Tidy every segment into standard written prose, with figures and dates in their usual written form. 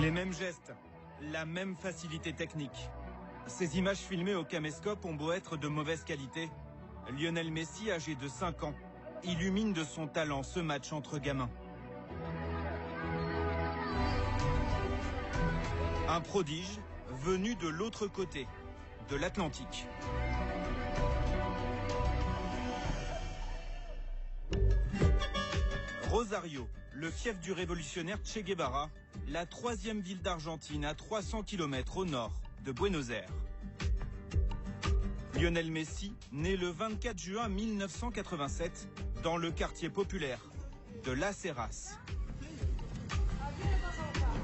Les mêmes gestes, la même facilité technique. Ces images filmées au caméscope ont beau être de mauvaise qualité. Lionel Messi, âgé de 5 ans, illumine de son talent ce match entre gamins. Un prodige venu de l'autre côté, de l'Atlantique. Rosario, le fief du révolutionnaire Che Guevara, la 3e ville d'Argentine à 300 km au nord de Buenos Aires. Lionel Messi, né le 24 juin 1987 dans le quartier populaire de Las Heras.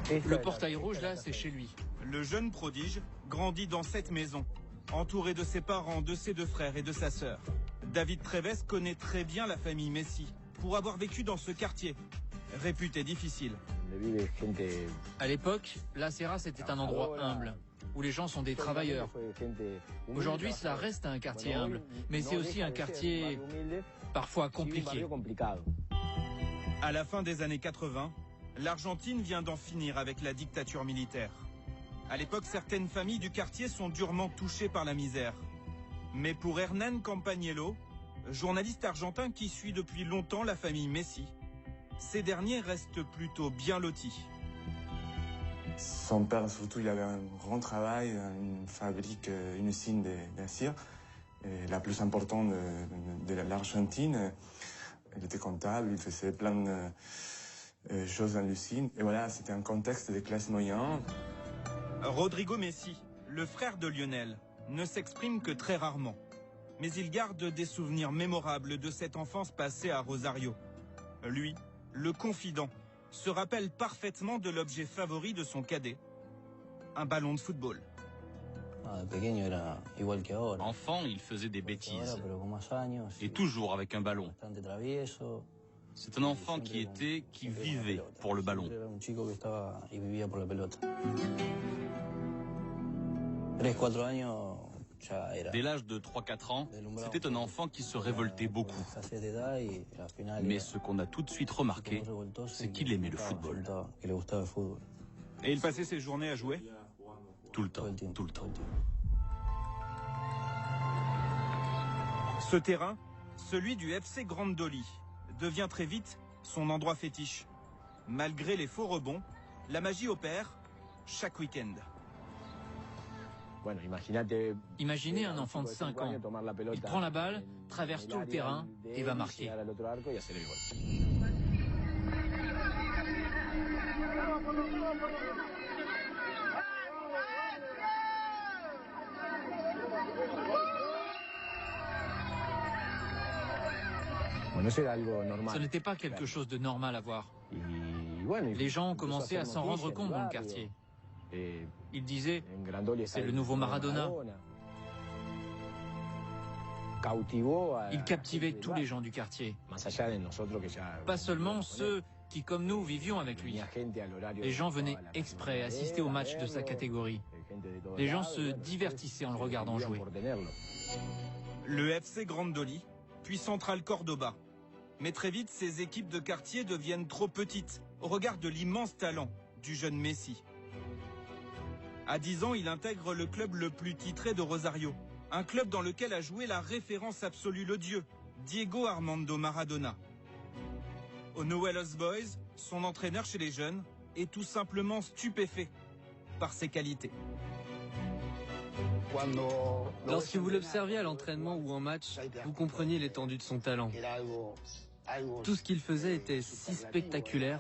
Le portail rouge là, c'est chez lui. Le jeune prodige grandit dans cette maison, entouré de ses parents, de ses 2 frères et de sa sœur. David Treves connaît très bien la famille Messi pour avoir vécu dans ce quartier, réputé difficile. À l'époque, Las Heras était un endroit humble, où les gens sont des travailleurs. Aujourd'hui, cela reste un quartier humble, mais c'est aussi un quartier parfois compliqué. À la fin des années 80, l'Argentine vient d'en finir avec la dictature militaire. À l'époque, certaines familles du quartier sont durement touchées par la misère. Mais pour Hernán Campagnolo, journaliste argentin qui suit depuis longtemps la famille Messi, ces derniers restent plutôt bien lotis. Son père, surtout, il avait un grand travail, une fabrique, une usine d'acier, la plus importante de l'Argentine. Il était comptable, il faisait plein de choses dans l'usine. Et voilà, c'était un contexte de classe moyenne. Rodrigo Messi, le frère de Lionel, ne s'exprime que très rarement. Mais il garde des souvenirs mémorables de cette enfance passée à Rosario. Lui, le confident, se rappelle parfaitement de l'objet favori de son cadet, un ballon de football. Enfant, il faisait des bêtises, et toujours avec un ballon. C'est un enfant qui vivait pour le ballon. Dès l'âge de 3-4 ans, c'était un enfant qui se révoltait beaucoup. Mais ce qu'on a tout de suite remarqué, c'est qu'il aimait le football. Et il passait ses journées à jouer ? Tout le temps, tout le temps. Ce terrain, celui du FC Grandoli, devient très vite son endroit fétiche. Malgré les faux rebonds, la magie opère chaque week-end. Imaginez un enfant de 5 ans. Il prend la balle, traverse tout le terrain et va marquer. Ce n'était pas quelque chose de normal à voir. Les gens ont commencé à s'en rendre compte dans le quartier. Ils disaient, c'est le nouveau Maradona. Il captivait tous les gens du quartier. Pas seulement ceux qui, comme nous, vivions avec lui. Les gens venaient exprès assister au match de sa catégorie. Les gens se divertissaient en le regardant jouer. Le FC Grandoli, puis Central Cordoba. Mais très vite, ces équipes de quartier deviennent trop petites au regard de l'immense talent du jeune Messi. À 10 ans, il intègre le club le plus titré de Rosario. Un club dans lequel a joué la référence absolue, le dieu, Diego Armando Maradona. Au Newell's Boys, son entraîneur chez les jeunes est tout simplement stupéfait par ses qualités. Lorsque vous l'observiez à l'entraînement ou en match, vous compreniez l'étendue de son talent. Tout ce qu'il faisait était si spectaculaire.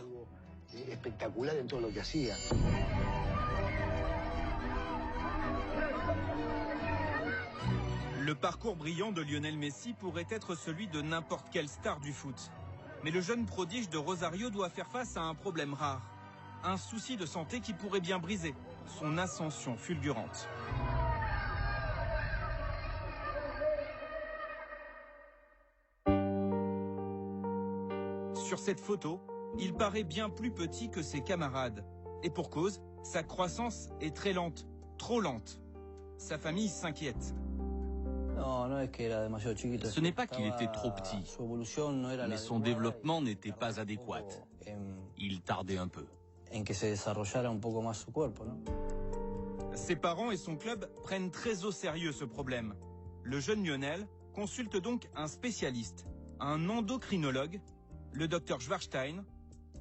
Le parcours brillant de Lionel Messi pourrait être celui de n'importe quelle star du foot. Mais le jeune prodige de Rosario doit faire face à un problème rare. Un souci de santé qui pourrait bien briser son ascension fulgurante. Sur cette photo, il paraît bien plus petit que ses camarades. Et pour cause, sa croissance est très lente, trop lente. Sa famille s'inquiète. Ce n'est pas qu'il était trop petit, mais son développement n'était pas adéquat. Il tardait un peu. Ses parents et son club prennent très au sérieux ce problème. Le jeune Lionel consulte donc un spécialiste, un endocrinologue, le docteur Schwarstein.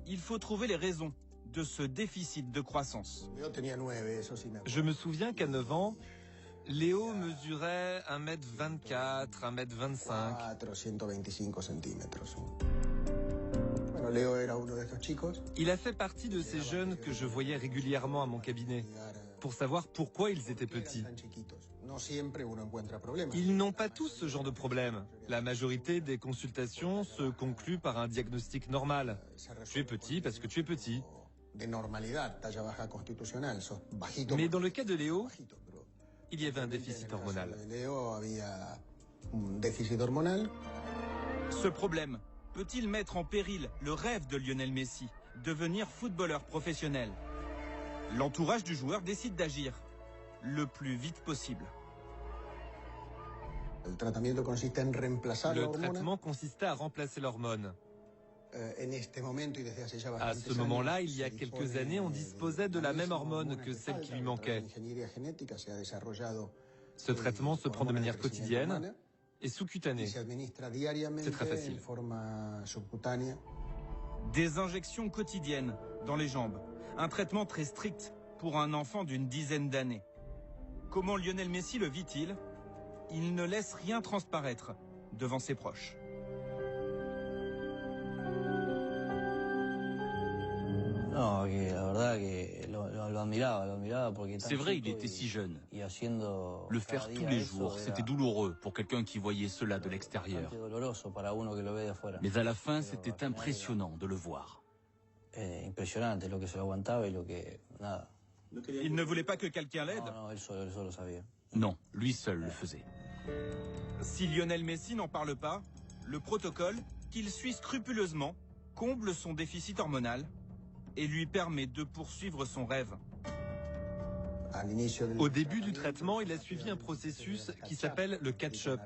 Il faut trouver les raisons de ce déficit de croissance. Je me souviens qu'à 9 ans, Léo mesurait 1m24, 1m25. Il a fait partie de ces jeunes que je voyais régulièrement à mon cabinet, pour savoir pourquoi ils étaient petits. Ils n'ont pas tous ce genre de problème. La majorité des consultations se concluent par un diagnostic normal. Tu es petit parce que tu es petit. Mais dans le cas de Léo, il y avait un déficit hormonal. Ce problème peut-il mettre en péril le rêve de Lionel Messi, devenir footballeur professionnel? L'entourage du joueur décide d'agir le plus vite possible. Le traitement consistait à remplacer l'hormone. À ce moment-là, il y a quelques années, on disposait de la même hormone que celle qui lui manquait. Ce traitement se prend de manière quotidienne et sous-cutanée. C'est très facile. Des injections quotidiennes dans les jambes. Un traitement très strict pour un enfant d'une dizaine d'années. Comment Lionel Messi le vit-il? Il ne laisse rien transparaître devant ses proches. C'est vrai, il était si jeune. Le faire tous les jours, c'était douloureux pour quelqu'un qui voyait cela de l'extérieur. Mais à la fin, c'était impressionnant de le voir. Il ne voulait pas que quelqu'un l'aide? Non, lui seul le faisait. Si Lionel Messi n'en parle pas, le protocole qu'il suit scrupuleusement comble son déficit hormonal et lui permet de poursuivre son rêve. Au début du traitement, il a suivi un processus qui s'appelle le catch-up.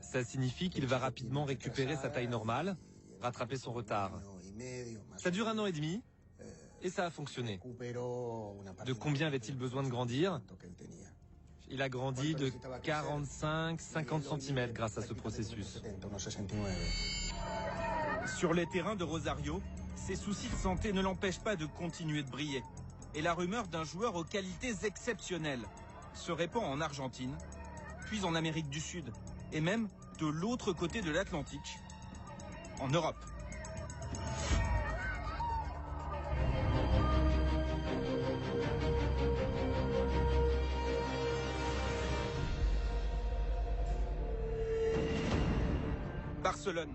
Ça signifie qu'il va rapidement récupérer sa taille normale, rattraper son retard. Ça dure 1 an et demi et ça a fonctionné. De combien avait-il besoin de grandir? Il a grandi de 45-50 cm grâce à ce processus. Sur les terrains de Rosario, ses soucis de santé ne l'empêchent pas de continuer de briller. Et la rumeur d'un joueur aux qualités exceptionnelles se répand en Argentine, puis en Amérique du Sud, et même de l'autre côté de l'Atlantique, en Europe. Barcelone,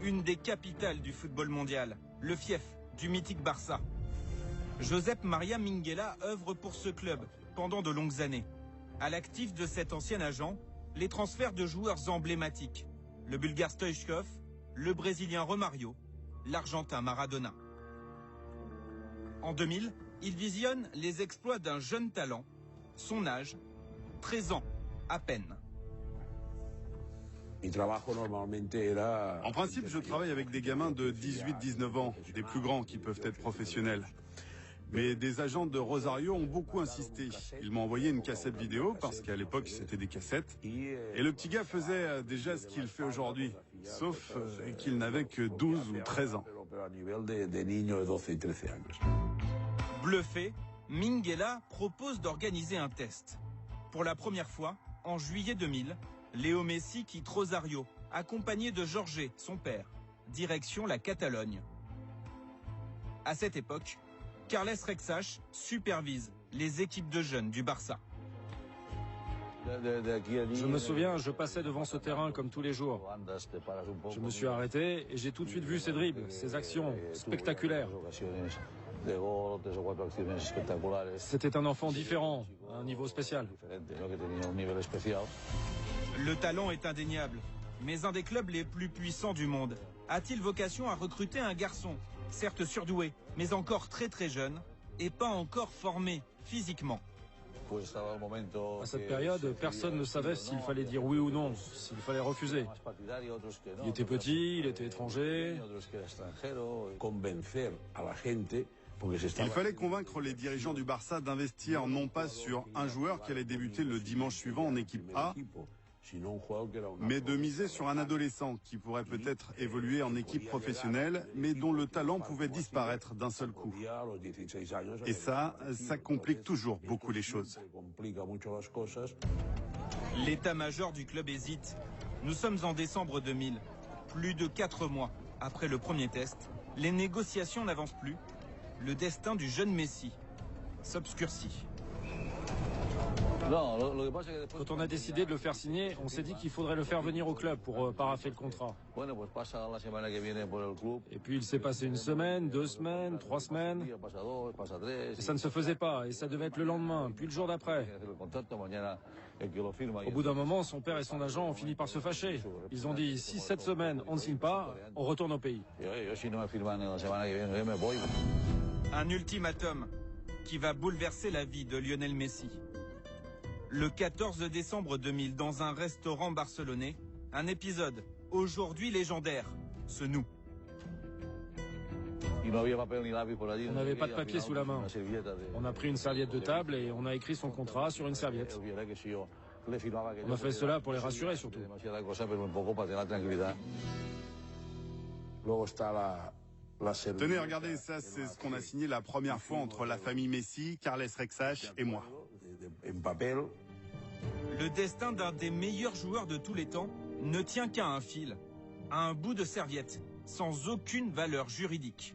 une des capitales du football mondial, le fief du mythique Barça. Josep Maria Minguella œuvre pour ce club pendant de longues années. À l'actif de cet ancien agent, les transferts de joueurs emblématiques, le Bulgare Stoichkov, le Brésilien Romario, l'Argentin Maradona. En 2000, il visionne les exploits d'un jeune talent, son âge, 13 ans à peine. En principe, je travaille avec des gamins de 18-19 ans, des plus grands qui peuvent être professionnels. Mais des agents de Rosario ont beaucoup insisté. Ils m'ont envoyé une cassette vidéo, parce qu'à l'époque, c'était des cassettes. Et le petit gars faisait déjà ce qu'il fait aujourd'hui, sauf qu'il n'avait que 12 ou 13 ans. Bluffé, Minguella propose d'organiser un test. Pour la première fois, en juillet 2000, Léo Messi quitte Rosario, accompagné de Jorge, son père, direction la Catalogne. À cette époque, Carles Rexach supervise les équipes de jeunes du Barça. Je me souviens, je passais devant ce terrain comme tous les jours. Je me suis arrêté et j'ai tout de suite vu ses dribbles, ses actions spectaculaires. C'était un enfant différent, à un niveau spécial. Le talent est indéniable, mais un des clubs les plus puissants du monde a-t-il vocation à recruter un garçon, certes surdoué, mais encore très jeune, et pas encore formé physiquement? À cette période, personne ne savait s'il fallait dire oui ou non, s'il fallait refuser. Il était petit, il était étranger. Il fallait convaincre les dirigeants du Barça d'investir non pas sur un joueur qui allait débuter le dimanche suivant en équipe A, mais de miser sur un adolescent qui pourrait peut-être évoluer en équipe professionnelle, mais dont le talent pouvait disparaître d'un seul coup. Et ça complique toujours beaucoup les choses. L'état-major du club hésite. Nous sommes en décembre 2000. Plus de 4 mois après le premier test, les négociations n'avancent plus. Le destin du jeune Messi s'obscurcit. Quand on a décidé de le faire signer, on s'est dit qu'il faudrait le faire venir au club pour paraffer le contrat. Et puis il s'est passé une semaine, 2 semaines, 3 semaines. Et ça ne se faisait pas, et ça devait être le lendemain, puis le jour d'après. Au bout d'un moment, son père et son agent ont fini par se fâcher. Ils ont dit, si cette semaine on ne signe pas, on retourne au pays. Un ultimatum qui va bouleverser la vie de Lionel Messi. Le 14 décembre 2000, dans un restaurant barcelonais, un épisode aujourd'hui légendaire se noue. On n'avait pas de papier sous la main. On a pris une serviette de table et on a écrit son contrat sur une serviette. On a fait cela pour les rassurer surtout. Tenez, regardez, ça c'est ce qu'on a signé la première fois entre la famille Messi, Carles Rexach et moi. Le destin d'un des meilleurs joueurs de tous les temps ne tient qu'à un fil, à un bout de serviette, sans aucune valeur juridique.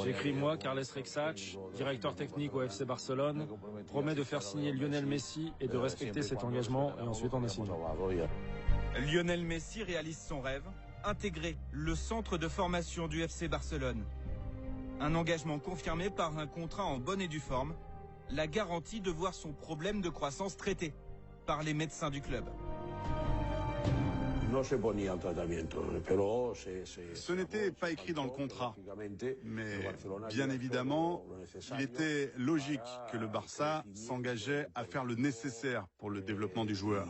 J'écris moi, Carles Rexach, directeur technique au FC Barcelone, promet de faire signer Lionel Messi et de respecter cet engagement, et ensuite on a signé. Lionel Messi réalise son rêve, intégrer le centre de formation du FC Barcelone. Un engagement confirmé par un contrat en bonne et due forme, la garantie de voir son problème de croissance traité par les médecins du club. Ce n'était pas écrit dans le contrat, mais bien évidemment, il était logique que le Barça s'engageait à faire le nécessaire pour le développement du joueur,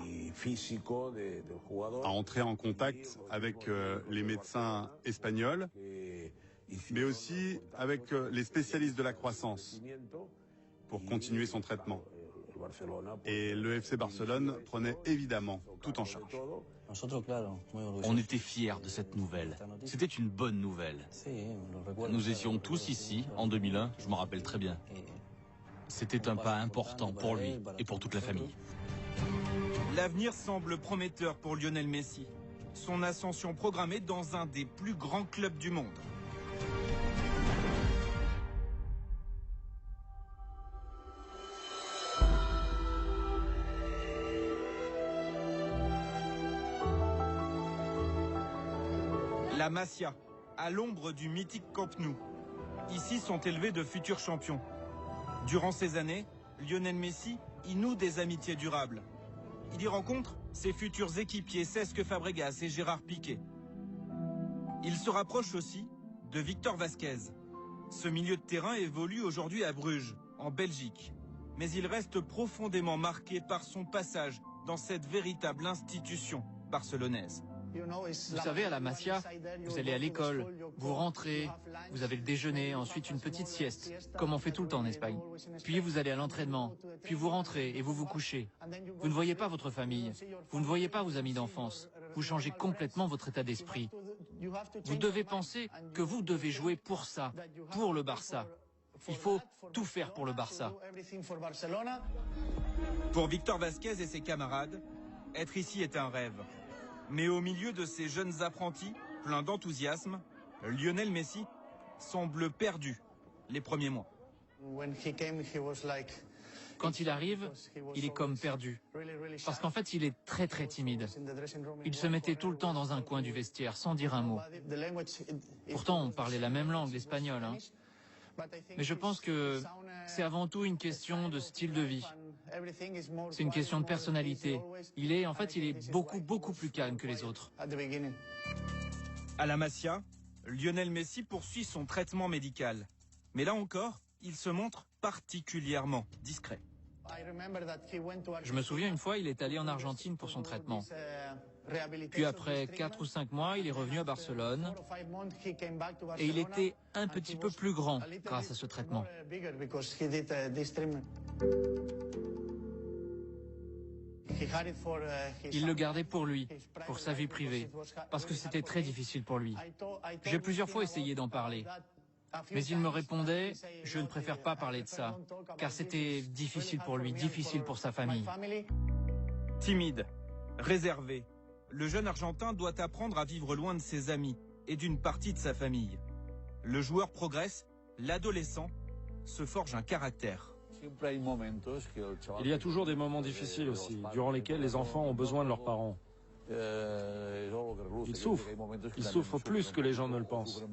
à entrer en contact avec les médecins espagnols, mais aussi avec les spécialistes de la croissance pour continuer son traitement. Et le FC Barcelone prenait évidemment tout en charge. On était fiers de cette nouvelle. C'était une bonne nouvelle. Nous étions tous ici en 2001, je m'en rappelle très bien. C'était un pas important pour lui et pour toute la famille. L'avenir semble prometteur pour Lionel Messi. Son ascension programmée dans un des plus grands clubs du monde. La Masia, à l'ombre du mythique Camp Nou. Ici sont élevés de futurs champions. Durant ces années, Lionel Messi y noue des amitiés durables. Il y rencontre ses futurs équipiers Cesc Fabregas et Gérard Piqué. Il se rapproche aussi de Victor Vasquez. Ce milieu de terrain évolue aujourd'hui à Bruges, en Belgique. Mais il reste profondément marqué par son passage dans cette véritable institution barcelonaise. Vous savez, à la Masia, vous allez à l'école, vous rentrez, vous avez le déjeuner, ensuite une petite sieste, comme on fait tout le temps en Espagne. Puis vous allez à l'entraînement, puis vous rentrez et vous vous couchez. Vous ne voyez pas votre famille, vous ne voyez pas vos amis d'enfance. Vous changez complètement votre état d'esprit. Vous devez penser que vous devez jouer pour ça, pour le Barça. Il faut tout faire pour le Barça. Pour Victor Vasquez et ses camarades, être ici est un rêve. Mais au milieu de ces jeunes apprentis, pleins d'enthousiasme, Lionel Messi semble perdu les premiers mois. Quand il arrive, il est comme perdu. Parce qu'en fait, il est très très timide. Il se mettait tout le temps dans un coin du vestiaire, sans dire un mot. Pourtant, on parlait la même langue, l'espagnol. Mais je pense que c'est avant tout une question de style de vie. C'est une question de personnalité. Il est beaucoup plus calme que les autres. À la Masia, Lionel Messi poursuit son traitement médical. Mais là encore, il se montre particulièrement discret. Je me souviens une fois, il est allé en Argentine pour son traitement. Puis après 4 ou 5 mois, il est revenu à Barcelone et il était un petit peu plus grand grâce à ce traitement. Il le gardait pour lui, pour sa vie privée, parce que c'était très difficile pour lui. J'ai plusieurs fois essayé d'en parler, mais il me répondait « Je ne préfère pas parler de ça, car c'était difficile pour lui, difficile pour sa famille. » Timide, réservé, le jeune Argentin doit apprendre à vivre loin de ses amis et d'une partie de sa famille. Le joueur progresse, l'adolescent se forge un caractère. Il y a toujours des moments difficiles aussi, durant lesquels les enfants ont besoin de leurs parents. Ils souffrent plus que les gens ne le pensent.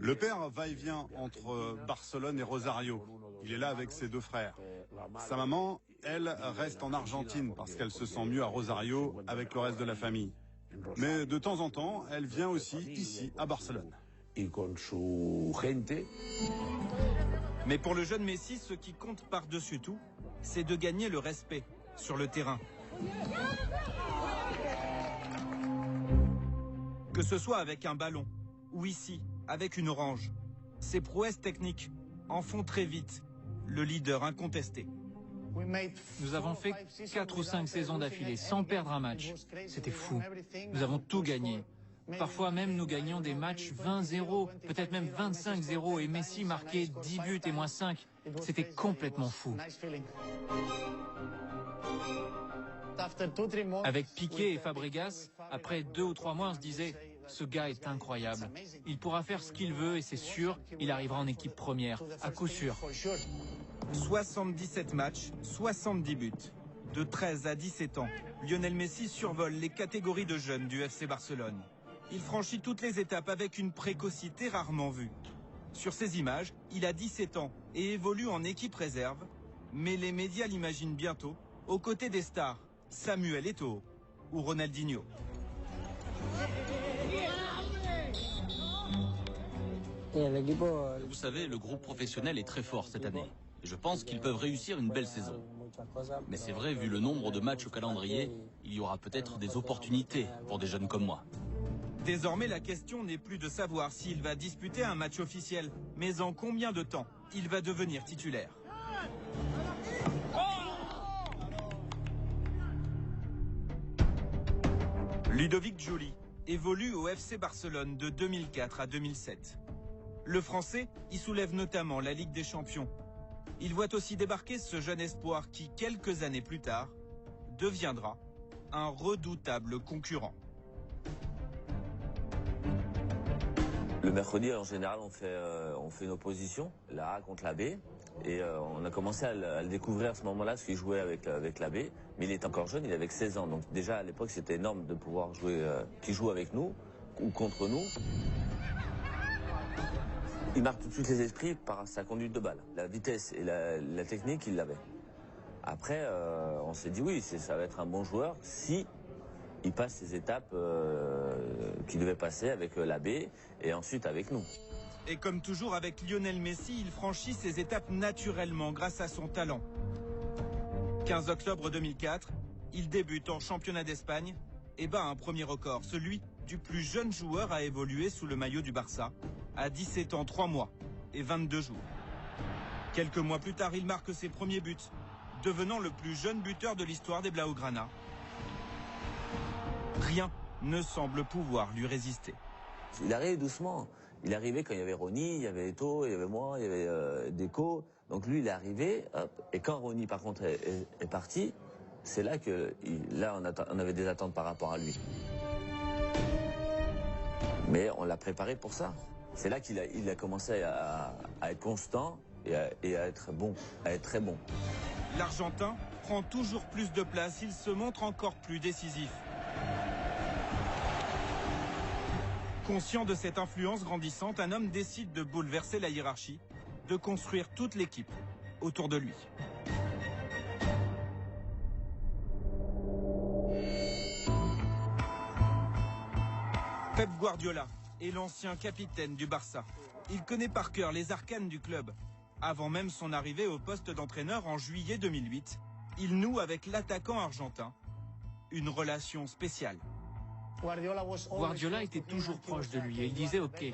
Le père va et vient entre Barcelone et Rosario. Il est là avec ses 2 frères. Sa maman, elle, reste en Argentine parce qu'elle se sent mieux à Rosario avec le reste de la famille. Mais de temps en temps, elle vient aussi ici, à Barcelone. Mais pour le jeune Messi, ce qui compte par-dessus tout, c'est de gagner le respect sur le terrain. Que ce soit avec un ballon ou ici, avec une orange, ses prouesses techniques en font très vite le leader incontesté. Nous avons fait 4 ou 5 saisons d'affilée sans perdre un match. C'était fou. Nous avons tout gagné. Parfois même nous gagnions des matchs 20-0, peut-être même 25-0 et Messi marquait 10 buts et moins 5. C'était complètement fou. Avec Piqué et Fabregas, après 2 ou 3 mois, on se disait « Ce gars est incroyable. Il pourra faire ce qu'il veut et c'est sûr, il arrivera en équipe première, à coup sûr. » 77 matchs, 70 buts. De 13 à 17 ans, Lionel Messi survole les catégories de jeunes du FC Barcelone. Il franchit toutes les étapes avec une précocité rarement vue. Sur ces images, il a 17 ans et évolue en équipe réserve, mais les médias l'imaginent bientôt aux côtés des stars Samuel Eto'o ou Ronaldinho. Vous savez, le groupe professionnel est très fort cette année. Et je pense qu'ils peuvent réussir une belle saison. Mais c'est vrai, vu le nombre de matchs au calendrier, il y aura peut-être des opportunités pour des jeunes comme moi. Désormais, la question n'est plus de savoir s'il va disputer un match officiel, mais en combien de temps il va devenir titulaire. Ludovic Giuli évolue au FC Barcelone de 2004 à 2007. Le Français y soulève notamment la Ligue des Champions. Il voit aussi débarquer ce jeune espoir qui, quelques années plus tard, deviendra un redoutable concurrent. Le mercredi, en général, on fait une opposition, la A contre la B. Et on a commencé à le découvrir à ce moment-là, parce qu'il jouait avec la B. Mais il est encore jeune, il avait 16 ans. Donc déjà, à l'époque, c'était énorme de pouvoir jouer, qu'il joue avec nous ou contre nous. Il marque tout de suite les esprits par sa conduite de balle. La vitesse et la technique, il l'avait. Après, on s'est dit oui, ça va être un bon joueur si il passe ces étapes qu'il devait passer avec la B et ensuite avec nous. Et comme toujours avec Lionel Messi, il franchit ces étapes naturellement grâce à son talent. 15 octobre 2004, il débute en championnat d'Espagne et bat un premier record, celui du plus jeune joueur à évoluer sous le maillot du Barça, à 17 ans, 3 mois et 22 jours. Quelques mois plus tard, il marque ses premiers buts, devenant le plus jeune buteur de l'histoire des Blaugrana. Rien ne semble pouvoir lui résister. Il arrivait doucement. Il arrivait quand il y avait Ronny, il y avait Eto'o, il y avait moi, il y avait Deco. Donc lui, il est arrivé. Hop, et quand Ronny, par contre, est parti, c'est là que on avait des attentes par rapport à lui. Mais on l'a préparé pour ça. C'est là qu'il a commencé à être constant et à être bon, à être très bon. L'Argentin prend toujours plus de place. Il se montre encore plus décisif. Conscient de cette influence grandissante, un homme décide de bouleverser la hiérarchie, de construire toute l'équipe autour de lui. Pep Guardiola est l'ancien capitaine du Barça. Il connaît par cœur les arcanes du club. Avant même son arrivée au poste d'entraîneur en juillet 2008, il noue avec l'attaquant argentin une relation spéciale. Guardiola était toujours proche de lui et il disait « Ok,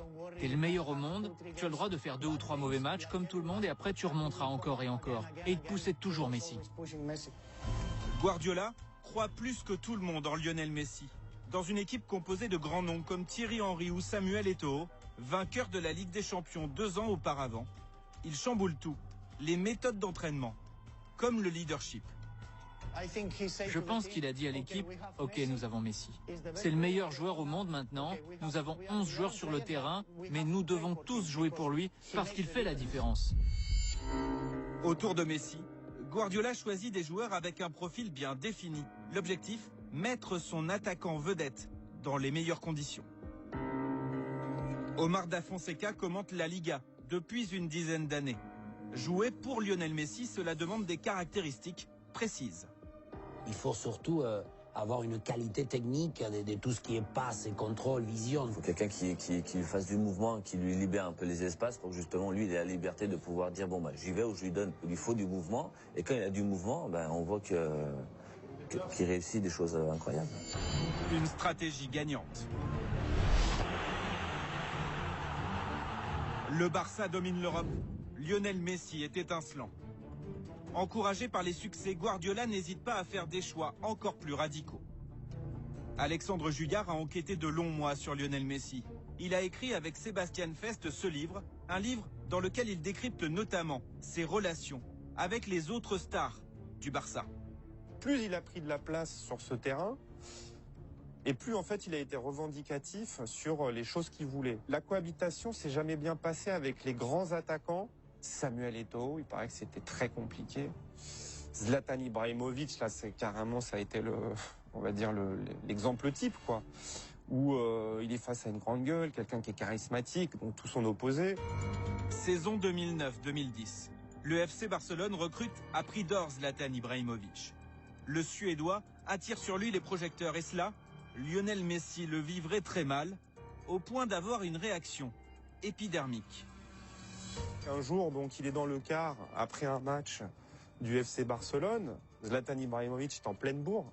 t'es le meilleur au monde, tu as le droit de faire 2 ou 3 mauvais matchs comme tout le monde et après tu remonteras encore et encore. » Et il poussait toujours Messi. Guardiola croit plus que tout le monde en Lionel Messi. Dans une équipe composée de grands noms comme Thierry Henry ou Samuel Eto'o, vainqueur de la Ligue des Champions 2 ans auparavant, il chamboule tout, les méthodes d'entraînement, comme le leadership. Je pense qu'il a dit à l'équipe « Ok, nous avons Messi. C'est le meilleur joueur au monde maintenant. Nous avons 11 joueurs sur le terrain, mais nous devons tous jouer pour lui parce qu'il fait la différence. » Autour de Messi, Guardiola choisit des joueurs avec un profil bien défini. L'objectif, mettre son attaquant vedette dans les meilleures conditions. Omar Da Fonseca commente la Liga depuis une dizaine d'années. Jouer pour Lionel Messi, cela demande des caractéristiques précises. Il faut surtout avoir une qualité technique de tout ce qui est passe et contrôle, vision. Il faut quelqu'un qui fasse du mouvement, qui lui libère un peu les espaces pour que justement lui il ait la liberté de pouvoir dire bon bah j'y vais ou je lui donne. Il lui faut du mouvement et quand il a du mouvement, on voit qu'il réussit des choses incroyables. Une stratégie gagnante. Le Barça domine l'Europe. Lionel Messi est étincelant. Encouragé par les succès, Guardiola n'hésite pas à faire des choix encore plus radicaux. Alexandre Juillard a enquêté de longs mois sur Lionel Messi. Il a écrit avec Sébastien Fest ce livre, un livre dans lequel il décrypte notamment ses relations avec les autres stars du Barça. Plus il a pris de la place sur ce terrain, et plus en fait il a été revendicatif sur les choses qu'il voulait. La cohabitation s'est jamais bien passée avec les grands attaquants. Samuel Eto'o, il paraît que c'était très compliqué. Zlatan Ibrahimovic, là, c'est carrément, ça a été l'exemple type, quoi. Où il est face à une grande gueule, quelqu'un qui est charismatique, donc tout son opposé. Saison 2009-2010. Le FC Barcelone recrute à prix d'or Zlatan Ibrahimovic. Le Suédois attire sur lui les projecteurs et cela, Lionel Messi le vivrait très mal, au point d'avoir une réaction épidermique. Un jour, donc, il est dans le car après un match du FC Barcelone. Zlatan Ibrahimovic est en pleine bourre.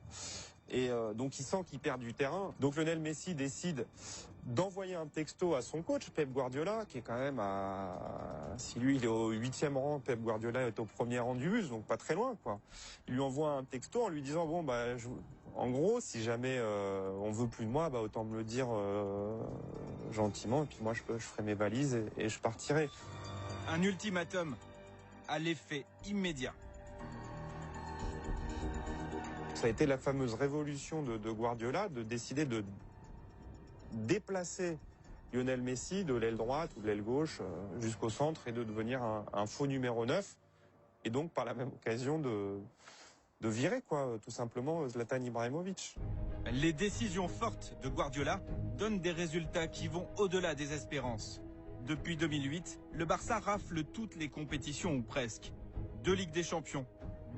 Et donc, il sent qu'il perd du terrain. Donc, Lionel Messi décide d'envoyer un texto à son coach, Pep Guardiola, qui est quand même si lui, il est au 8e rang, Pep Guardiola est au 1er rang du bus, donc pas très loin, quoi. Il lui envoie un texto en lui disant, bon, en gros, si jamais on veut plus de moi, autant me le dire gentiment, et puis moi, je ferai mes valises et je partirai. Un ultimatum à l'effet immédiat. Ça a été la fameuse révolution de Guardiola de décider de déplacer Lionel Messi de l'aile droite ou de l'aile gauche jusqu'au centre et de devenir un faux numéro 9. Et donc, par la même occasion, de virer, tout simplement, Zlatan Ibrahimovic. Les décisions fortes de Guardiola donnent des résultats qui vont au-delà des espérances. Depuis 2008, le Barça rafle toutes les compétitions ou presque. 2 Ligues des Champions,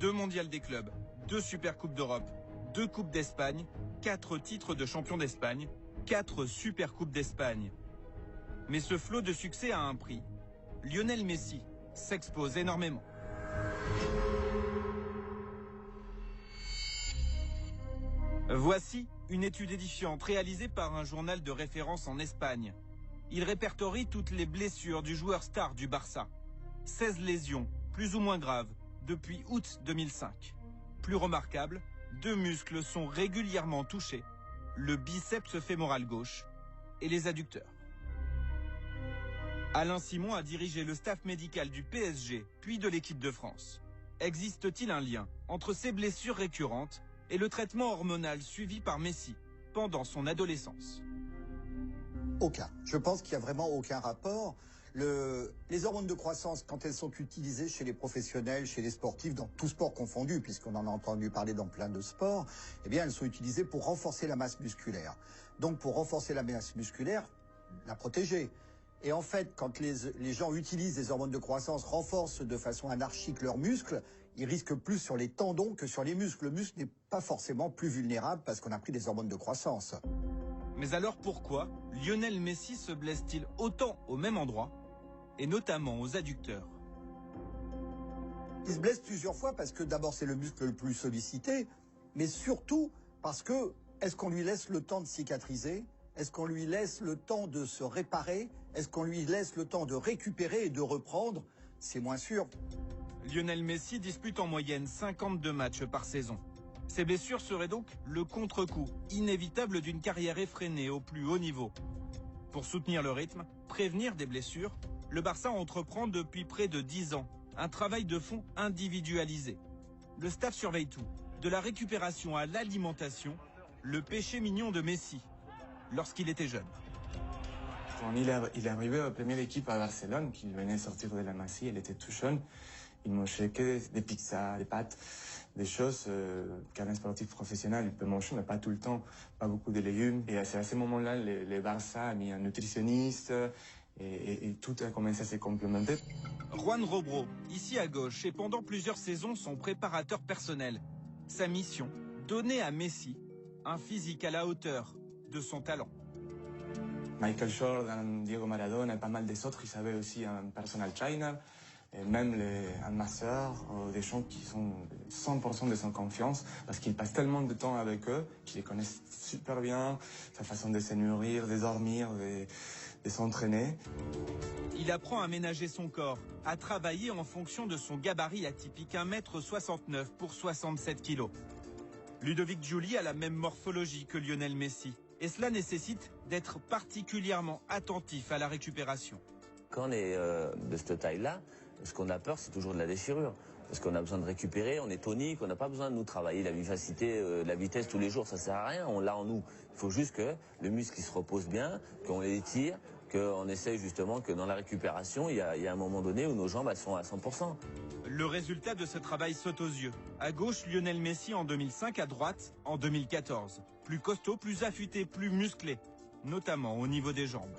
2 Mondiales des clubs, 2 Supercoupes d'Europe, 2 Coupes d'Espagne, 4 titres de champion d'Espagne, 4 Supercoupes d'Espagne. Mais ce flot de succès a un prix. Lionel Messi s'expose énormément. Voici une étude édifiante réalisée par un journal de référence en Espagne. Il répertorie toutes les blessures du joueur star du Barça. 16 lésions, plus ou moins graves, depuis août 2005. Plus remarquable, 2 muscles sont régulièrement touchés, le biceps fémoral gauche et les adducteurs. Alain Simon a dirigé le staff médical du PSG, puis de l'équipe de France. Existe-t-il un lien entre ces blessures récurrentes et le traitement hormonal suivi par Messi pendant son adolescence? Aucun. Je pense qu'il n'y a vraiment aucun rapport. Les hormones de croissance, quand elles sont utilisées chez les professionnels, chez les sportifs, dans tout sport confondu, puisqu'on en a entendu parler dans plein de sports, eh bien, elles sont utilisées pour renforcer la masse musculaire. Donc, pour renforcer la masse musculaire, la protéger. Et en fait, quand les gens utilisent des hormones de croissance, renforcent de façon anarchique leurs muscles, ils risquent plus sur les tendons que sur les muscles. Le muscle n'est pas forcément plus vulnérable parce qu'on a pris des hormones de croissance. Mais alors pourquoi Lionel Messi se blesse-t-il autant au même endroit et notamment aux adducteurs. Il se blesse plusieurs fois parce que d'abord c'est le muscle le plus sollicité, mais surtout parce que est-ce qu'on lui laisse le temps de cicatriser? Est-ce qu'on lui laisse le temps de se réparer? Est-ce qu'on lui laisse le temps de récupérer et de reprendre? C'est moins sûr. Lionel Messi dispute en moyenne 52 matchs par saison. Ces blessures seraient donc le contre-coup inévitable d'une carrière effrénée au plus haut niveau. Pour soutenir le rythme, prévenir des blessures, le Barça entreprend depuis près de 10 ans un travail de fond individualisé. Le staff surveille tout, de la récupération à l'alimentation, le péché mignon de Messi, lorsqu'il était jeune. Quand il est arrivé à la première équipe à Barcelone, qu'il venait sortir de la Masie, il était tout jeune. Il mangeait que des pizzas, des pâtes, des choses qu'un sportif professionnel il peut manger, mais pas tout le temps, pas beaucoup de légumes. Et c'est à ce moment-là, le Barça a mis un nutritionniste et tout a commencé à se complémenter. Juan Robro, ici à gauche, et pendant plusieurs saisons son préparateur personnel. Sa mission, donner à Messi un physique à la hauteur de son talent. Michael Jordan, Diego Maradona et pas mal des autres, ils avaient aussi un personal trainer. Et même un masseur, des gens qui sont 100% de son confiance, parce qu'il passe tellement de temps avec eux, qu'ils les connaissent super bien, sa façon de se nourrir, de dormir, de s'entraîner. Il apprend à ménager son corps, à travailler en fonction de son gabarit atypique, 1,69 m pour 67 kg. Ludovic Giuli a la même morphologie que Lionel Messi, et cela nécessite d'être particulièrement attentif à la récupération. Quand on est de cette taille-là, ce qu'on a peur, c'est toujours de la déchirure. Parce qu'on a besoin de récupérer, on est tonique, on n'a pas besoin de nous travailler la vivacité, la vitesse tous les jours, ça sert à rien, on l'a en nous. Il faut juste que le muscle il se repose bien, qu'on l'étire, qu'on essaye justement que dans la récupération, il y a un moment donné où nos jambes elles sont à 100%. Le résultat de ce travail saute aux yeux. À gauche, Lionel Messi en 2005, à droite, en 2014. Plus costaud, plus affûté, plus musclé, notamment au niveau des jambes.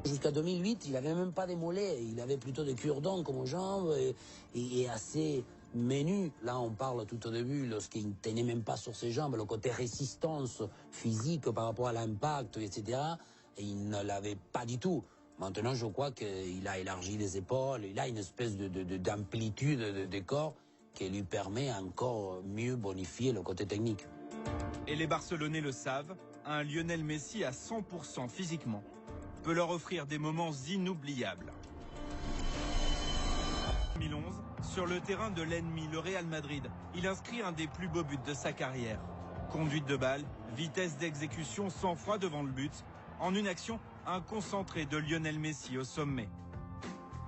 Jusqu'à 2008, il n'avait même pas des mollets, il avait plutôt des cure-dents comme aux jambes et assez menu. Là, on parle tout au début, lorsqu'il ne tenait même pas sur ses jambes, le côté résistance physique par rapport à l'impact, etc. Et il ne l'avait pas du tout. Maintenant, je crois qu'il a élargi les épaules, il a une espèce d'amplitude de corps qui lui permet encore mieux bonifier le côté technique. Et les Barcelonais le savent, un Lionel Messi à 100% physiquement peut leur offrir des moments inoubliables. 2011, sur le terrain de l'ennemi, le Real Madrid, il inscrit un des plus beaux buts de sa carrière. Conduite de balle, vitesse d'exécution, sang-froid devant le but. En une action, un concentré de Lionel Messi au sommet.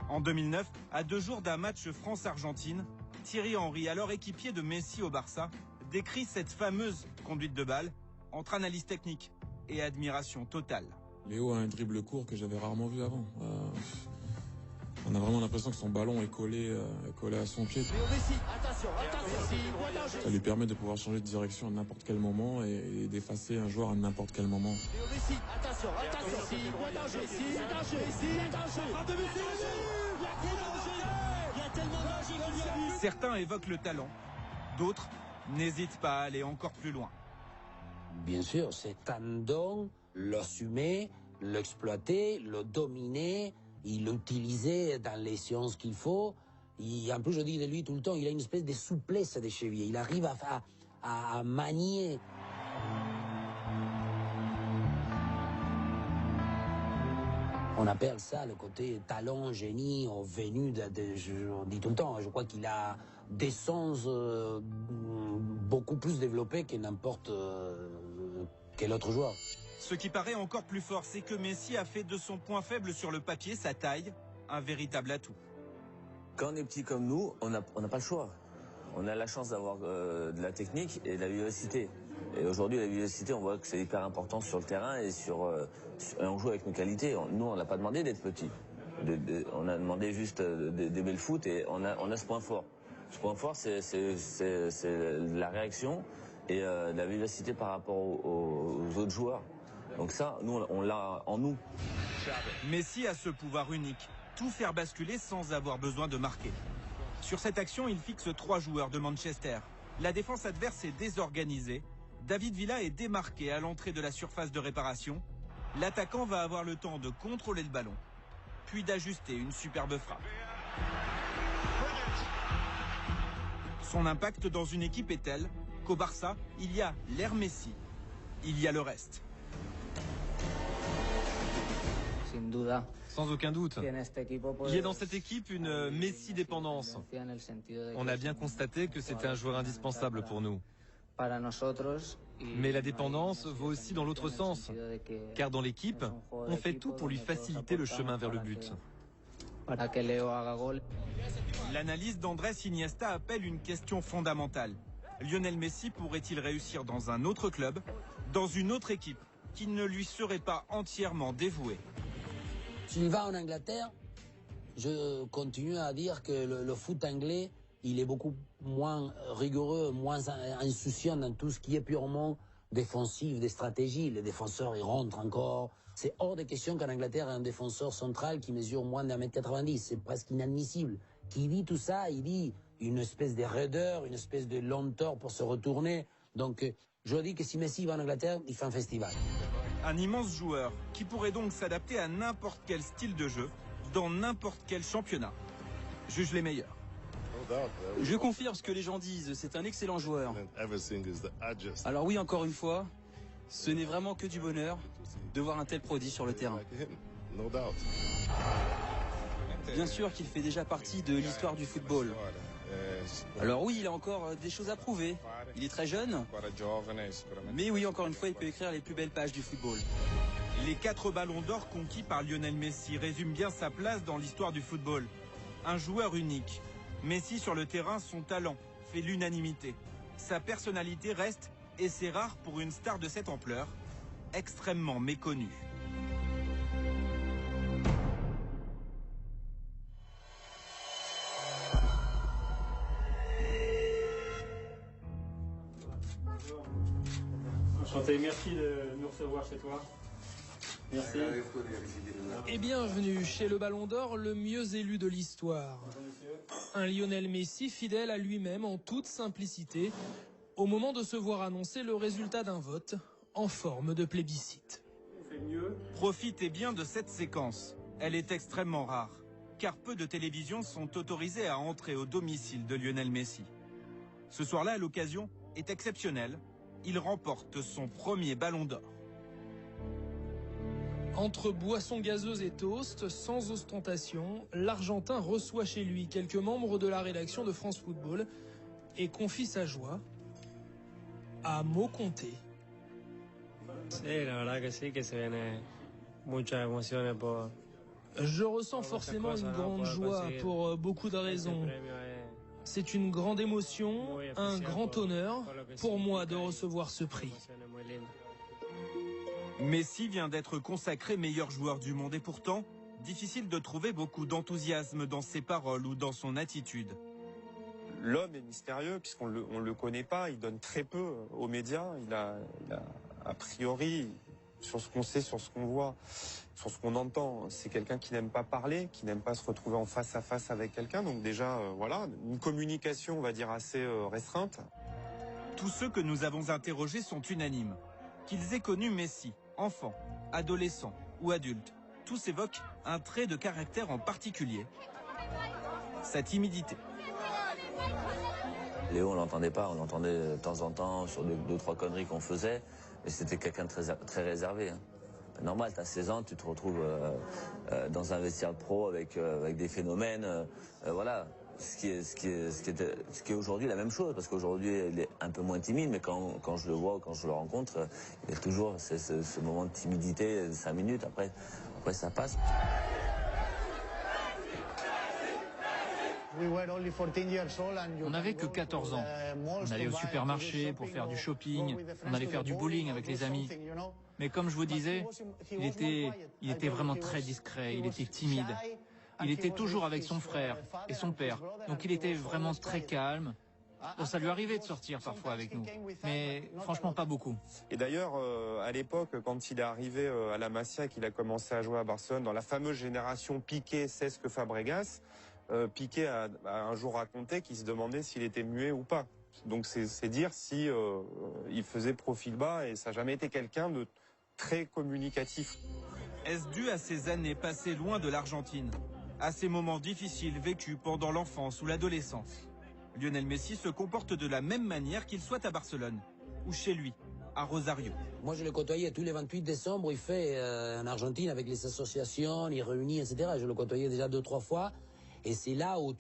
En 2009, à 2 jours d'un match France-Argentine, Thierry Henry, alors équipier de Messi au Barça, décrit cette fameuse conduite de balle entre analyse technique et admiration totale. Léo a un dribble court que j'avais rarement vu avant. On a vraiment l'impression que son ballon est collé à son pied. Ça lui permet de pouvoir changer de direction à n'importe quel moment et d'effacer un joueur à n'importe quel moment. Certains évoquent le talent, d'autres n'hésitent pas à aller encore plus loin. Bien sûr, c'est un don, l'assumer, l'exploiter, le dominer, il l'utiliser dans les séances qu'il faut. En plus, je dis de lui tout le temps, il a une espèce de souplesse des chevilles. Il arrive à manier. On appelle ça le côté talent, génie, venu je dis tout le temps, je crois qu'il a des sens beaucoup plus développés que n'importe quel autre joueur. Ce qui paraît encore plus fort, c'est que Messi a fait de son point faible sur le papier, sa taille, un véritable atout. Quand on est petit comme nous, on n'a pas le choix. On a la chance d'avoir de la technique et de la vivacité. Et aujourd'hui, la vivacité, on voit que c'est hyper important sur le terrain et on joue avec nos qualités. Nous, on n'a pas demandé d'être petit. On a demandé juste d'aimer le foot et on a ce point fort. Ce point fort, c'est la réaction et la vivacité par rapport aux autres joueurs. Donc ça, nous, on l'a en nous. Messi a ce pouvoir unique, tout faire basculer sans avoir besoin de marquer. Sur cette action, il fixe 3 joueurs de Manchester. La défense adverse est désorganisée. David Villa est démarqué à l'entrée de la surface de réparation. L'attaquant va avoir le temps de contrôler le ballon. puis d'ajuster une superbe frappe. Son impact dans une équipe est tel qu'au Barça, il y a l'ère Messi, il y a le reste. Sans aucun doute. Il y a dans cette équipe une Messi-dépendance. On a bien constaté que c'était un joueur indispensable pour nous. Mais la dépendance vaut aussi dans l'autre sens, car dans l'équipe, on fait tout pour lui faciliter le chemin vers le but. L'analyse d'Andrés Iniesta appelle une question fondamentale. Lionel Messi pourrait-il réussir dans un autre club, dans une autre équipe, qui ne lui serait pas entièrement dévouée? S'il va en Angleterre, je continue à dire que le foot anglais, il est beaucoup moins rigoureux, moins insouciant dans tout ce qui est purement défensif, des stratégies. Les défenseurs, ils rentrent encore. C'est hors de question qu'en Angleterre, un défenseur central qui mesure moins d'1m90, c'est presque inadmissible. Qui dit tout ça, il dit une espèce de raideur, une espèce de lenteur pour se retourner. Donc, je dis que si Messi va en Angleterre, il fait un festival. Un immense joueur qui pourrait donc s'adapter à n'importe quel style de jeu, dans n'importe quel championnat. Juge les meilleurs. Je confirme ce que les gens disent, c'est un excellent joueur. Alors oui, encore une fois, ce n'est vraiment que du bonheur de voir un tel prodige sur le terrain. Bien sûr qu'il fait déjà partie de l'histoire du football. Alors oui, il a encore des choses à prouver. Il est très jeune, mais oui, encore une fois, il peut écrire les plus belles pages du football. Les 4 ballons d'or conquis par Lionel Messi résument bien sa place dans l'histoire du football. Un joueur unique. Messi sur le terrain, son talent fait l'unanimité. Sa personnalité reste, et c'est rare pour une star de cette ampleur, extrêmement méconnue. Enchanté, merci de nous recevoir chez toi. Merci. Et bienvenue chez le Ballon d'Or, le mieux élu de l'histoire. Un Lionel Messi fidèle à lui-même en toute simplicité, au moment de se voir annoncer le résultat d'un vote en forme de plébiscite. Profitez bien de cette séquence. Elle est extrêmement rare, car peu de télévisions sont autorisées à entrer au domicile de Lionel Messi. Ce soir-là, l'occasion est exceptionnelle. Il remporte son premier Ballon d'Or. Entre boissons gazeuses et toast, sans ostentation, l'Argentin reçoit chez lui quelques membres de la rédaction de France Football et confie sa joie à mots comptés. Je ressens forcément une grande joie pour beaucoup de raisons. C'est une grande émotion, un grand honneur pour moi de recevoir ce prix. Messi vient d'être consacré meilleur joueur du monde et pourtant, difficile de trouver beaucoup d'enthousiasme dans ses paroles ou dans son attitude. L'homme est mystérieux puisqu'on le connaît pas, il donne très peu aux médias, il a a priori, sur ce qu'on sait, sur ce qu'on voit, sur ce qu'on entend, c'est quelqu'un qui n'aime pas parler, qui n'aime pas se retrouver en face à face avec quelqu'un, donc déjà, voilà, une communication, on va dire, assez restreinte. Tous ceux que nous avons interrogés sont unanimes. Qu'ils aient connu Messi, enfant, adolescent ou adulte, tous évoquent un trait de caractère en particulier, sa timidité. Léo, on l'entendait pas, on l'entendait de temps en temps sur deux, trois conneries qu'on faisait, mais c'était quelqu'un de très réservé. Hein. Normal, tu as 16 ans, tu te retrouves dans un vestiaire pro avec des phénomènes, voilà. Ce qui est aujourd'hui la même chose, parce qu'aujourd'hui il est un peu moins timide, mais quand je le vois, quand je le rencontre, il y a toujours ce moment de timidité de 5 minutes, après ça passe. On n'avait que 14 ans. On allait au supermarché pour faire du shopping, on allait faire du bowling avec les amis. Mais comme je vous disais, il était vraiment très discret, il était timide. Il était toujours avec son frère et son père, donc il était vraiment très calme. Bon, ça lui arrivait de sortir parfois avec nous, mais franchement pas beaucoup. Et d'ailleurs, à l'époque, quand il est arrivé à la Masia et qu'il a commencé à jouer à Barcelone, dans la fameuse génération Piqué, Cesc, Fabregas, Piqué a un jour raconté qu'il se demandait s'il était muet ou pas. Donc c'est dire si il faisait profil bas, et ça n'a jamais été quelqu'un de très communicatif. Est-ce dû à ces années passées loin de l'Argentine, à ces moments difficiles vécus pendant l'enfance ou l'adolescence? Lionel Messi se comporte de la même manière qu'il soit à Barcelone ou chez lui, à Rosario. Moi, je le côtoyais tous les 28 décembre. Il fait en Argentine avec les associations, les réunions, etc. Je le côtoyais déjà 2-3 fois. Et c'est là où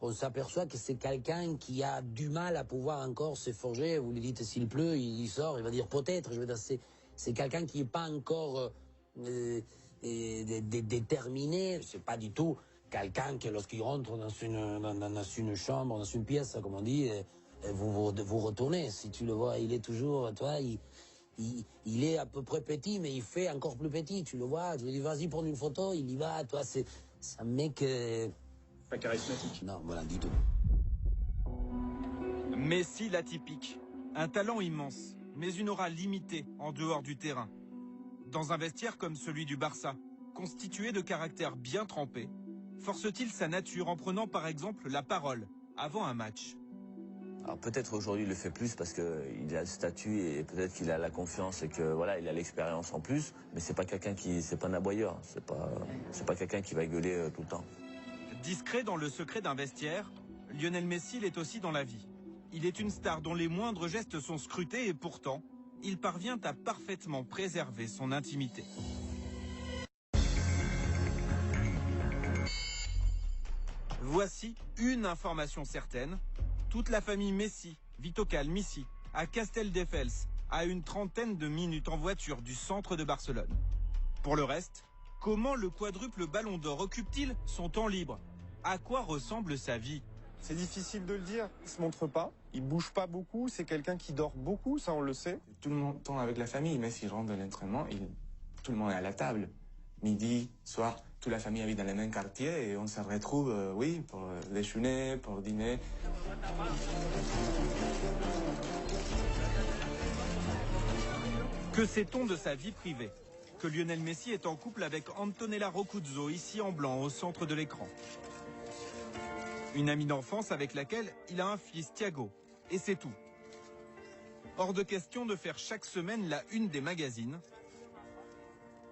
on s'aperçoit que c'est quelqu'un qui a du mal à pouvoir encore se forger. Vous lui dites s'il pleut, il sort, il va dire peut-être. Je veux dire, c'est quelqu'un qui n'est pas encore déterminé. C'est pas du tout quelqu'un que lorsqu'il rentre dans une chambre, dans une pièce, comme on dit, vous retournez. Si tu le vois, il est toujours, toi, il est à peu près petit, mais il fait encore plus petit. Tu le vois, je lui dis vas-y prendre une photo, il y va. Toi, c'est un mec pas charismatique. Non, voilà, du tout. Messi l'atypique, un talent immense, mais une aura limitée en dehors du terrain. Dans un vestiaire comme celui du Barça, constitué de caractères bien trempés, force-t-il sa nature en prenant par exemple la parole avant un match? Alors peut-être aujourd'hui il le fait plus parce qu'il a le statut et peut-être qu'il a la confiance et que voilà il a l'expérience en plus, mais c'est pas quelqu'un c'est pas un aboyeur, c'est pas quelqu'un qui va gueuler tout le temps. Discret dans le secret d'un vestiaire, Lionel Messi l'est aussi dans la vie. Il est une star dont les moindres gestes sont scrutés et pourtant, il parvient à parfaitement préserver son intimité. Voici une information certaine. Toute la famille Messi vit au calme ici, à Castelldefels, à une trentaine de minutes en voiture du centre de Barcelone. Pour le reste, comment le quadruple Ballon d'Or occupe-t-il son temps libre? À quoi ressemble sa vie? C'est difficile de le dire. Il se montre pas, il bouge pas beaucoup, c'est quelqu'un qui dort beaucoup, ça on le sait. Tout le monde tombe avec la famille, mais s'il rentre de l'entraînement, tout le monde est à la table. Midi, soir, toute la famille habite dans le même quartier et on se retrouve, pour déjeuner, pour dîner. Que sait-on de sa vie privée? Que Lionel Messi est en couple avec Antonella Roccuzzo, ici en blanc, au centre de l'écran. Une amie d'enfance avec laquelle il a un fils, Thiago. Et c'est tout. Hors de question de faire chaque semaine la une des magazines.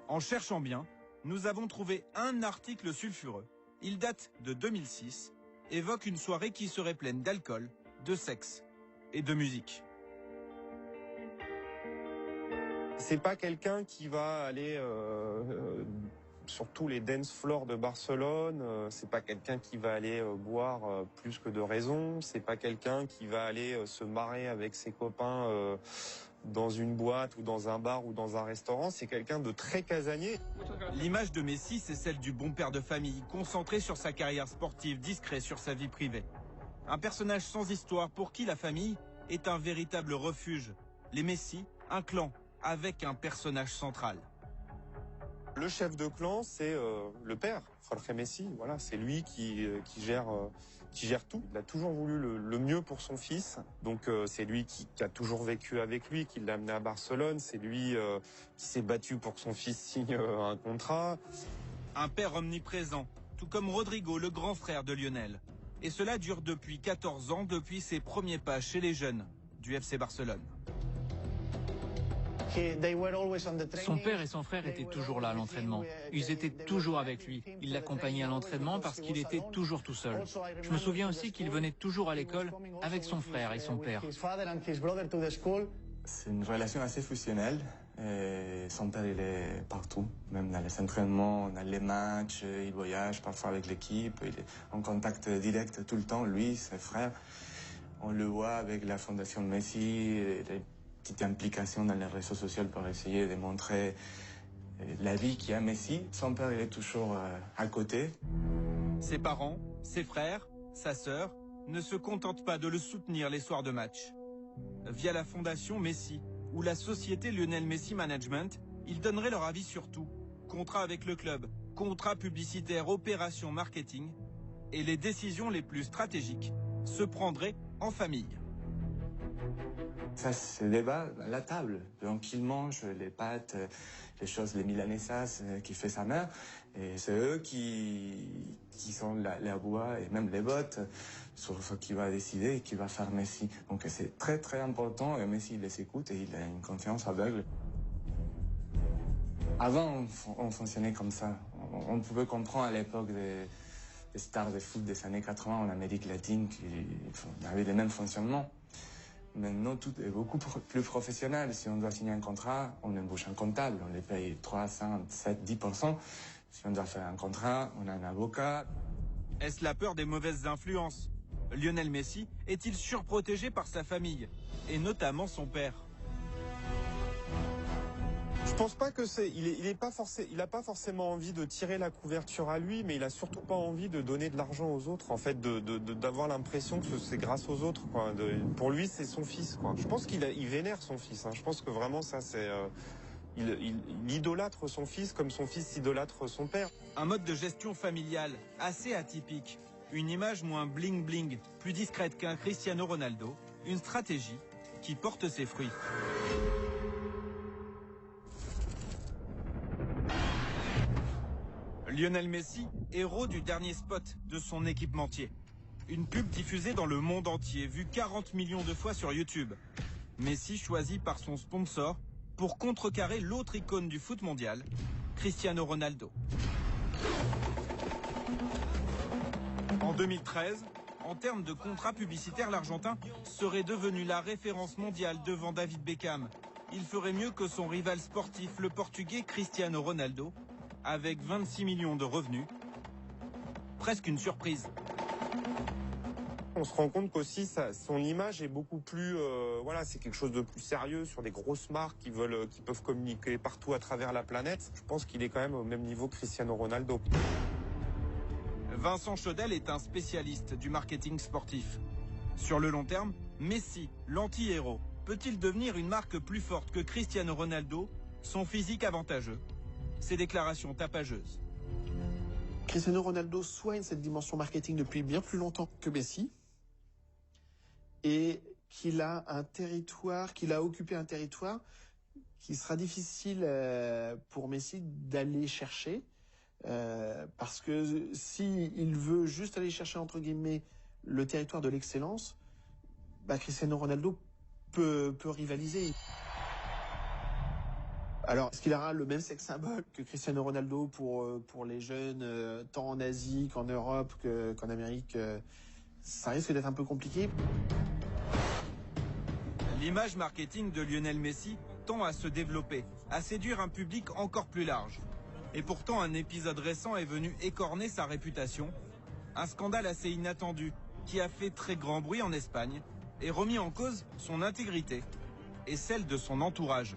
En cherchant bien, nous avons trouvé un article sulfureux. Il date de 2006, évoque une soirée qui serait pleine d'alcool, de sexe et de musique. C'est pas quelqu'un qui va aller sur tous les dance floors de Barcelone. C'est pas quelqu'un qui va aller boire plus que de raison. C'est pas quelqu'un qui va aller se marrer avec ses copains dans une boîte ou dans un bar ou dans un restaurant. C'est quelqu'un de très casanier. L'image de Messi, c'est celle du bon père de famille, concentré sur sa carrière sportive, discret sur sa vie privée. Un personnage sans histoire pour qui la famille est un véritable refuge. Les Messi, un clan avec un personnage central. Le chef de clan, c'est le père, Jorge Messi. Voilà, c'est lui qui gère tout. Il a toujours voulu le mieux pour son fils. Donc c'est lui qui a toujours vécu avec lui, qui l'a amené à Barcelone. C'est lui qui s'est battu pour que son fils signe un contrat. Un père omniprésent, tout comme Rodrigo, le grand frère de Lionel. Et cela dure depuis 14 ans, depuis ses premiers pas chez les jeunes du FC Barcelone. Son père et son frère étaient toujours là à l'entraînement. Ils étaient toujours avec lui. Il l'accompagnait à l'entraînement parce qu'il était toujours tout seul. Je me souviens aussi qu'il venait toujours à l'école avec son frère et son père. C'est une relation assez fusionnelle. Et son père, il est partout, même dans les entraînements, dans les matchs. Il voyage parfois avec l'équipe. Il est en contact direct tout le temps, lui, ses frères. On le voit avec la fondation Messi, petite implication dans les réseaux sociaux pour essayer de montrer la vie qu'il y a Messi. Son père, il est toujours à côté. Ses parents, ses frères, sa sœur ne se contentent pas de le soutenir les soirs de match. Via la fondation Messi ou la société Lionel Messi Management, ils donneraient leur avis sur tout. Contrat avec le club, contrat publicitaire, opération marketing et les décisions les plus stratégiques se prendraient en famille. Ça se débat à la table. Donc il mange les pâtes, les choses, les milanesas qui fait sa mère. Et c'est eux qui sont les bois et même les votes sur ce qu'il va décider et qui va faire Messi. Donc c'est très très important et Messi les écoute et il a une confiance aveugle. Avant, on fonctionnait comme ça. On pouvait comprendre à l'époque des stars de foot des années 80 en Amérique latine qui avaient les mêmes fonctionnements. Maintenant, tout est beaucoup plus professionnel. Si on doit signer un contrat, on embauche un comptable, on les paye 3, 5, 7, 10%. Si on doit faire un contrat, on a un avocat. Est-ce la peur des mauvaises influences? Lionel Messi est-il surprotégé par sa famille, et notamment son père? Je pense pas que c'est. Il a pas forcément envie de tirer la couverture à lui, mais il a surtout pas envie de donner de l'argent aux autres. En fait, d'avoir l'impression que c'est grâce aux autres. Quoi. Pour lui, c'est son fils. Quoi. Je pense qu'il vénère son fils. Hein. Je pense que vraiment ça, c'est. Il idolâtre son fils comme son fils idolâtre son père. Un mode de gestion familiale assez atypique. Une image moins bling-bling, plus discrète qu'un Cristiano Ronaldo. Une stratégie qui porte ses fruits. Lionel Messi, héros du dernier spot de son équipementier. Une pub diffusée dans le monde entier, vue 40 millions de fois sur YouTube. Messi choisi par son sponsor pour contrecarrer l'autre icône du foot mondial, Cristiano Ronaldo. En 2013, en termes de contrat publicitaire, l'Argentin serait devenu la référence mondiale devant David Beckham. Il ferait mieux que son rival sportif, le Portugais Cristiano Ronaldo, avec 26 millions de revenus. Presque une surprise. On se rend compte qu'aussi son image est beaucoup plus, voilà, c'est quelque chose de plus sérieux sur des grosses marques qui peuvent communiquer partout à travers la planète. Je pense qu'il est quand même au même niveau que Cristiano Ronaldo. Vincent Chaudel est un spécialiste du marketing sportif. Sur le long terme, Messi, l'anti-héros, peut-il devenir une marque plus forte que Cristiano Ronaldo, son physique avantageux, ses déclarations tapageuses? Cristiano Ronaldo soigne cette dimension marketing depuis bien plus longtemps que Messi et qu'il a occupé un territoire qui sera difficile pour Messi d'aller chercher parce que s'il veut juste aller chercher entre guillemets le territoire de l'excellence, Cristiano Ronaldo peut rivaliser. Alors, est-ce qu'il aura le même sex symbole que Cristiano Ronaldo pour les jeunes, tant en Asie qu'en Europe qu'en Amérique? Ça risque d'être un peu compliqué. L'image marketing de Lionel Messi tend à se développer, à séduire un public encore plus large. Et pourtant, un épisode récent est venu écorner sa réputation. Un scandale assez inattendu qui a fait très grand bruit en Espagne et remis en cause son intégrité et celle de son entourage.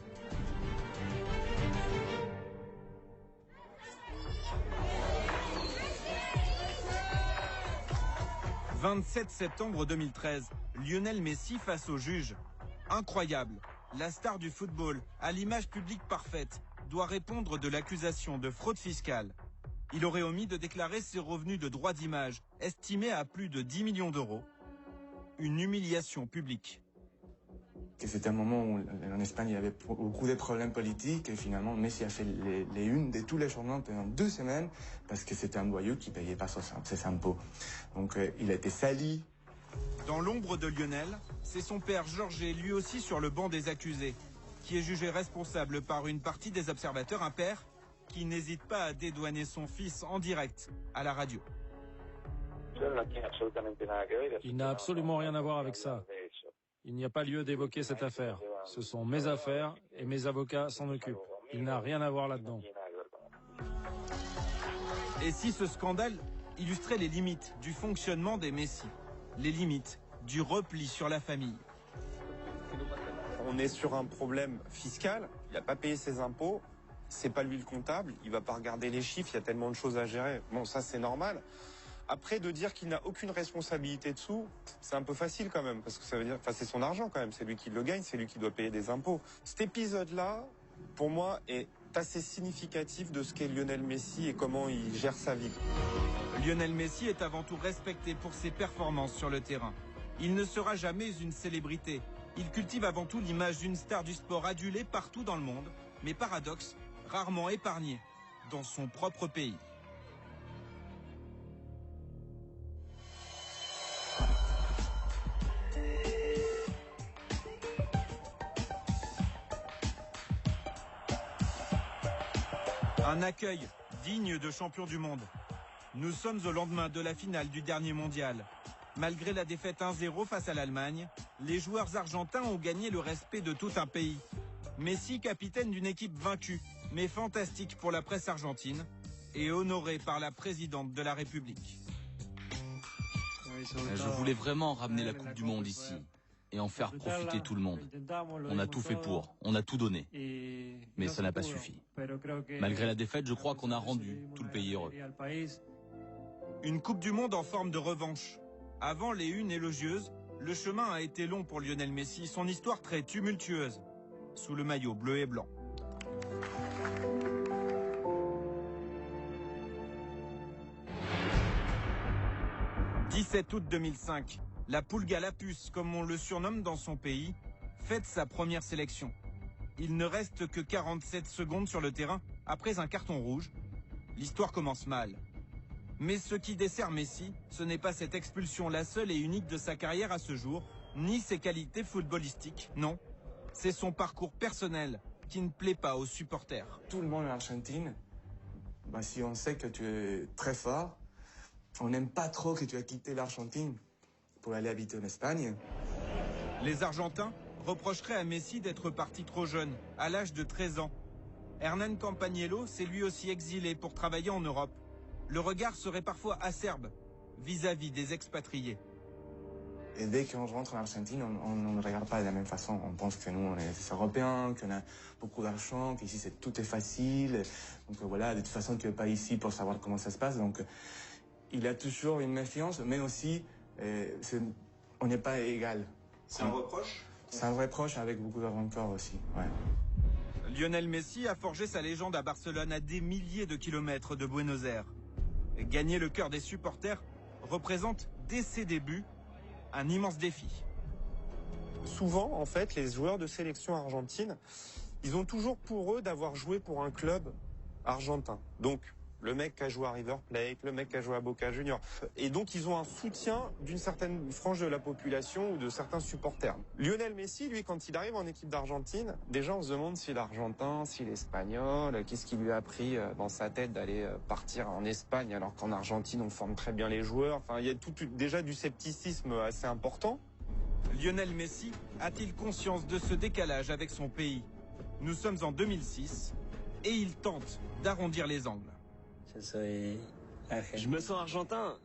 27 septembre 2013, Lionel Messi face au juge. Incroyable, la star du football, à l'image publique parfaite, doit répondre de l'accusation de fraude fiscale. Il aurait omis de déclarer ses revenus de droit d'image, estimés à plus de 10 millions d'euros. Une humiliation publique. C'était un moment où en Espagne il y avait beaucoup de problèmes politiques et finalement Messi a fait les unes de tous les journaux pendant 2 semaines parce que c'était un voyou qui ne payait pas ses impôts. Donc il a été sali. Dans l'ombre de Lionel, c'est son père Jorge, lui aussi sur le banc des accusés, qui est jugé responsable par une partie des observateurs, un père qui n'hésite pas à dédouaner son fils en direct à la radio. Il n'a absolument rien à voir avec ça. Il n'y a pas lieu d'évoquer cette affaire. Ce sont mes affaires et mes avocats s'en occupent. Il n'a rien à voir là-dedans. Et si ce scandale illustrait les limites du fonctionnement des Messi, les limites du repli sur la famille? On est sur un problème fiscal, il n'a pas payé ses impôts, c'est pas lui le comptable, il va pas regarder les chiffres, il y a tellement de choses à gérer. Bon, ça c'est normal. Après, de dire qu'il n'a aucune responsabilité dessous, c'est un peu facile quand même, parce que ça veut dire, c'est son argent quand même, c'est lui qui le gagne, c'est lui qui doit payer des impôts. Cet épisode-là, pour moi, est assez significatif de ce qu'est Lionel Messi et comment il gère sa vie. Lionel Messi est avant tout respecté pour ses performances sur le terrain. Il ne sera jamais une célébrité. Il cultive avant tout l'image d'une star du sport adulée partout dans le monde, mais paradoxe, rarement épargnée dans son propre pays. Un accueil digne de champion du monde. Nous sommes au lendemain de la finale du dernier mondial. Malgré la défaite 1-0 face à l'Allemagne, les joueurs argentins ont gagné le respect de tout un pays. Messi, capitaine d'une équipe vaincue, mais fantastique pour la presse argentine, et honoré par la présidente de la République. Je voulais vraiment ramener la Coupe du Monde ici et en faire profiter tout le monde. On a tout fait pour, on a tout donné, mais ça n'a pas suffi. Malgré la défaite, je crois qu'on a rendu tout le pays heureux. Une Coupe du Monde en forme de revanche. Avant les unes élogieuses, le chemin a été long pour Lionel Messi, son histoire très tumultueuse, sous le maillot bleu et blanc. « 17 août 2005, la Pulga Lapus, comme on le surnomme dans son pays, fête sa première sélection. Il ne reste que 47 secondes sur le terrain après un carton rouge. L'histoire commence mal. Mais ce qui dessert Messi, ce n'est pas cette expulsion, la seule et unique de sa carrière à ce jour, ni ses qualités footballistiques, non. C'est son parcours personnel qui ne plaît pas aux supporters. Tout le monde en Argentine, si on sait que tu es très fort, on n'aime pas trop que tu as quitté l'Argentine pour aller habiter en Espagne. Les Argentins reprocheraient à Messi d'être parti trop jeune, à l'âge de 13 ans. Hernán Campagnolo s'est lui aussi exilé pour travailler en Europe. Le regard serait parfois acerbe vis-à-vis des expatriés. Et dès qu'on rentre en Argentine, on ne regarde pas de la même façon. On pense que nous, on est des Européens, qu'on a beaucoup d'argent, qu'ici tout est facile. Donc voilà, de toute façon, tu n'es pas ici pour savoir comment ça se passe. Donc il a toujours une méfiance, mais aussi, on n'est pas égal. C'est un reproche ? C'est un reproche avec beaucoup de rancœur aussi, ouais. Lionel Messi a forgé sa légende à Barcelone à des milliers de kilomètres de Buenos Aires. Gagner le cœur des supporters représente, dès ses débuts, un immense défi. Souvent, en fait, les joueurs de sélection argentine, ils ont toujours pour eux d'avoir joué pour un club argentin. Donc, le mec qui a joué à River Plate, le mec qui a joué à Boca Juniors. Et donc, ils ont un soutien d'une certaine frange de la population ou de certains supporters. Lionel Messi, lui, quand il arrive en équipe d'Argentine, déjà, on se demande s'il est argentin, s'il est espagnol, qu'est-ce qui lui a pris dans sa tête d'aller partir en Espagne, alors qu'en Argentine, on forme très bien les joueurs. Enfin, il y a déjà du scepticisme assez important. Lionel Messi a-t-il conscience de ce décalage avec son pays? Nous sommes en 2006 et il tente d'arrondir les angles. Je me sens argentin,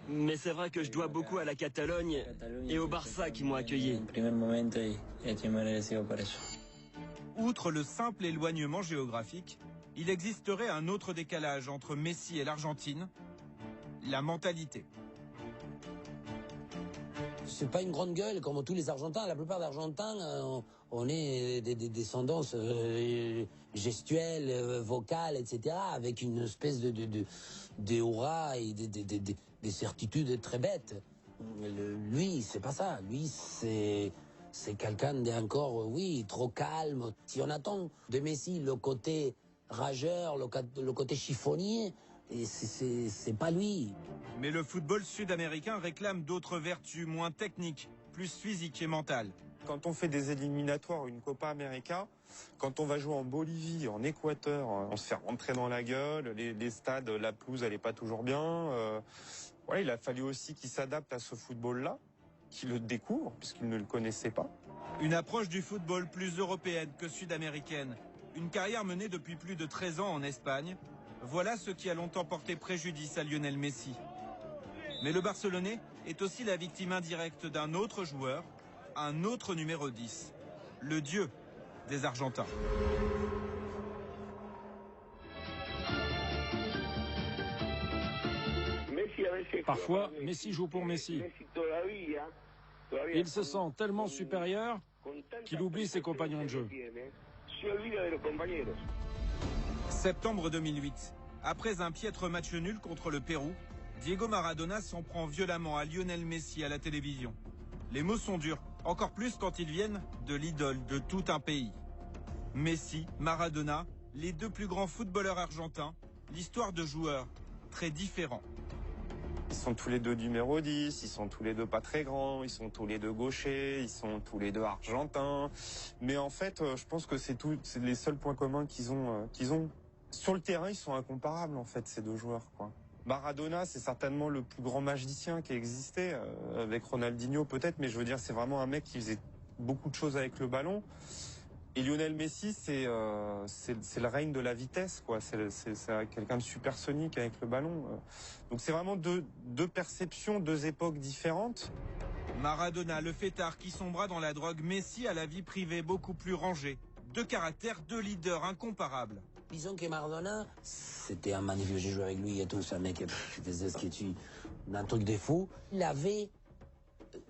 mais c'est vrai que je dois beaucoup à la Catalogne et au Barça qui m'ont accueilli. Outre le simple éloignement géographique, il existerait un autre décalage entre Messi et l'Argentine, la mentalité. C'est pas une grande gueule comme tous les Argentins. La plupart d'Argentins, on est des descendances gestuelles, vocales, etc. Avec une espèce de aura et des certitudes très bêtes. Lui, c'est pas ça. Lui, c'est quelqu'un d'encore, oui, trop calme. Si on attend de Messi le côté rageur, le côté chiffonnier, et c'est pas lui. Mais le football sud-américain réclame d'autres vertus moins techniques, plus physiques et mentales. Quand on fait des éliminatoires, une Copa América, quand on va jouer en Bolivie, en Équateur, on se fait rentrer dans la gueule, les stades, la pelouse, elle est pas toujours bien. Ouais, il a fallu aussi qu'il s'adapte à ce football-là, qu'il le découvre, puisqu'il ne le connaissait pas. Une approche du football plus européenne que sud-américaine. Une carrière menée depuis plus de 13 ans en Espagne. Voilà ce qui a longtemps porté préjudice à Lionel Messi. Mais le Barcelonais est aussi la victime indirecte d'un autre joueur, un autre numéro 10, le dieu des Argentins. Parfois, Messi joue pour Messi. Il se sent tellement supérieur qu'il oublie ses compagnons de jeu. Septembre 2008. Après un piètre match nul contre le Pérou, Diego Maradona s'en prend violemment à Lionel Messi à la télévision. Les mots sont durs, encore plus quand ils viennent de l'idole de tout un pays. Messi, Maradona, les deux plus grands footballeurs argentins, l'histoire de joueurs très différents. Ils sont tous les deux numéro 10, ils sont tous les deux pas très grands, ils sont tous les deux gauchers, ils sont tous les deux argentins. Mais en fait, je pense que c'est les seuls points communs qu'ils ont. Sur le terrain, ils sont incomparables, en fait, ces deux joueurs, quoi. Maradona, c'est certainement le plus grand magicien qui a existé, avec Ronaldinho peut-être, mais je veux dire, c'est vraiment un mec qui faisait beaucoup de choses avec le ballon. Et Lionel Messi, c'est le règne de la vitesse, quoi. C'est quelqu'un de supersonique avec le ballon. Donc c'est vraiment deux perceptions, deux époques différentes. Maradona, le fêtard qui sombra dans la drogue, Messi à la vie privée beaucoup plus rangée. Deux caractères, deux leaders incomparables. Disons que Maradona, c'était un magnifique, j'ai joué avec lui et tout, c'est un mec qui faisait ce qui tue, un truc de fou. Il avait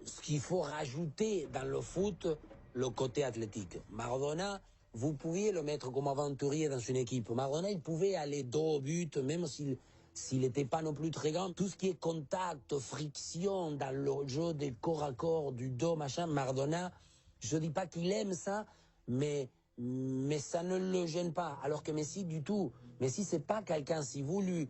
ce qu'il faut rajouter dans le foot, le côté athlétique. Maradona, vous pouviez le mettre comme aventurier dans une équipe. Maradona, il pouvait aller dos au but, même s'il n'était pas non plus très grand. Tout ce qui est contact, friction dans le jeu des corps à corps, du dos, machin, Maradona, je dis pas qu'il aime ça, mais ça ne le gêne pas. Alors que Messi, du tout. Messi, c'est pas quelqu'un, si vous lui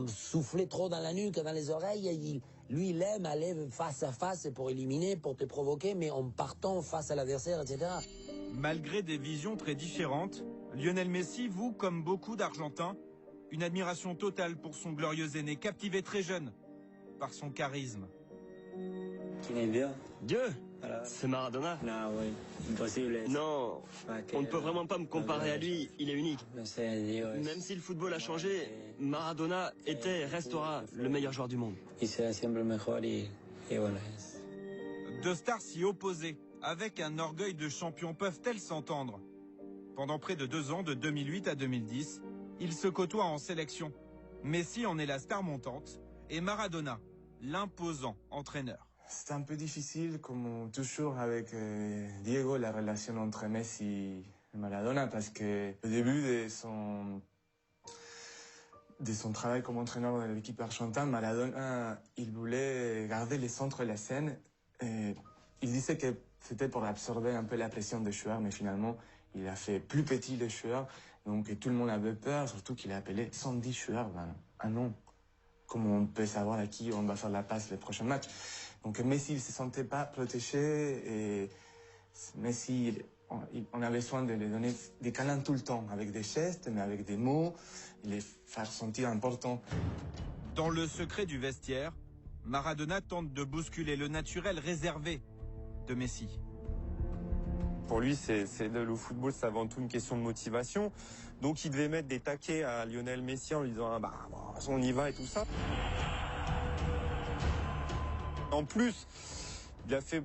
soufflez trop dans la nuque, dans les oreilles, lui, il aime aller face à face pour éliminer, pour te provoquer, mais en partant face à l'adversaire, etc. Malgré des visions très différentes, Lionel Messi voue, comme beaucoup d'Argentins, une admiration totale pour son glorieux aîné, captivé très jeune par son charisme. Dieu, c'est Maradona. Non, on ne peut vraiment pas me comparer à lui, il est unique. Même si le football a changé, Maradona était et restera le meilleur joueur du monde. Deux stars si opposées, avec un orgueil de champion, peuvent-elles s'entendre? Pendant près de 2 ans, de 2008 à 2010, ils se côtoient en sélection. Messi en est la star montante et Maradona, l'imposant entraîneur. C'est un peu difficile, comme toujours avec Diego, la relation entre Messi et Maradona, parce que au début de son travail comme entraîneur de l'équipe argentine, Maradona, il voulait garder le centre de la scène. Et il disait que c'était pour absorber un peu la pression des joueurs, mais finalement, il a fait plus petit les joueurs, donc tout le monde avait peur, surtout qu'il a appelé 110 joueurs dans un an. Comment on peut savoir à qui on va faire la passe les prochains matchs? Donc Messi, il ne se sentait pas protégé et Messi, on a besoin de lui donner des câlins tout le temps, avec des gestes, mais avec des mots, les faire sentir importants. Dans le secret du vestiaire, Maradona tente de bousculer le naturel réservé de Messi. Pour lui, le football, c'est avant tout une question de motivation. Donc il devait mettre des taquets à Lionel Messi en lui disant on y va et tout ça. En plus, il a fait,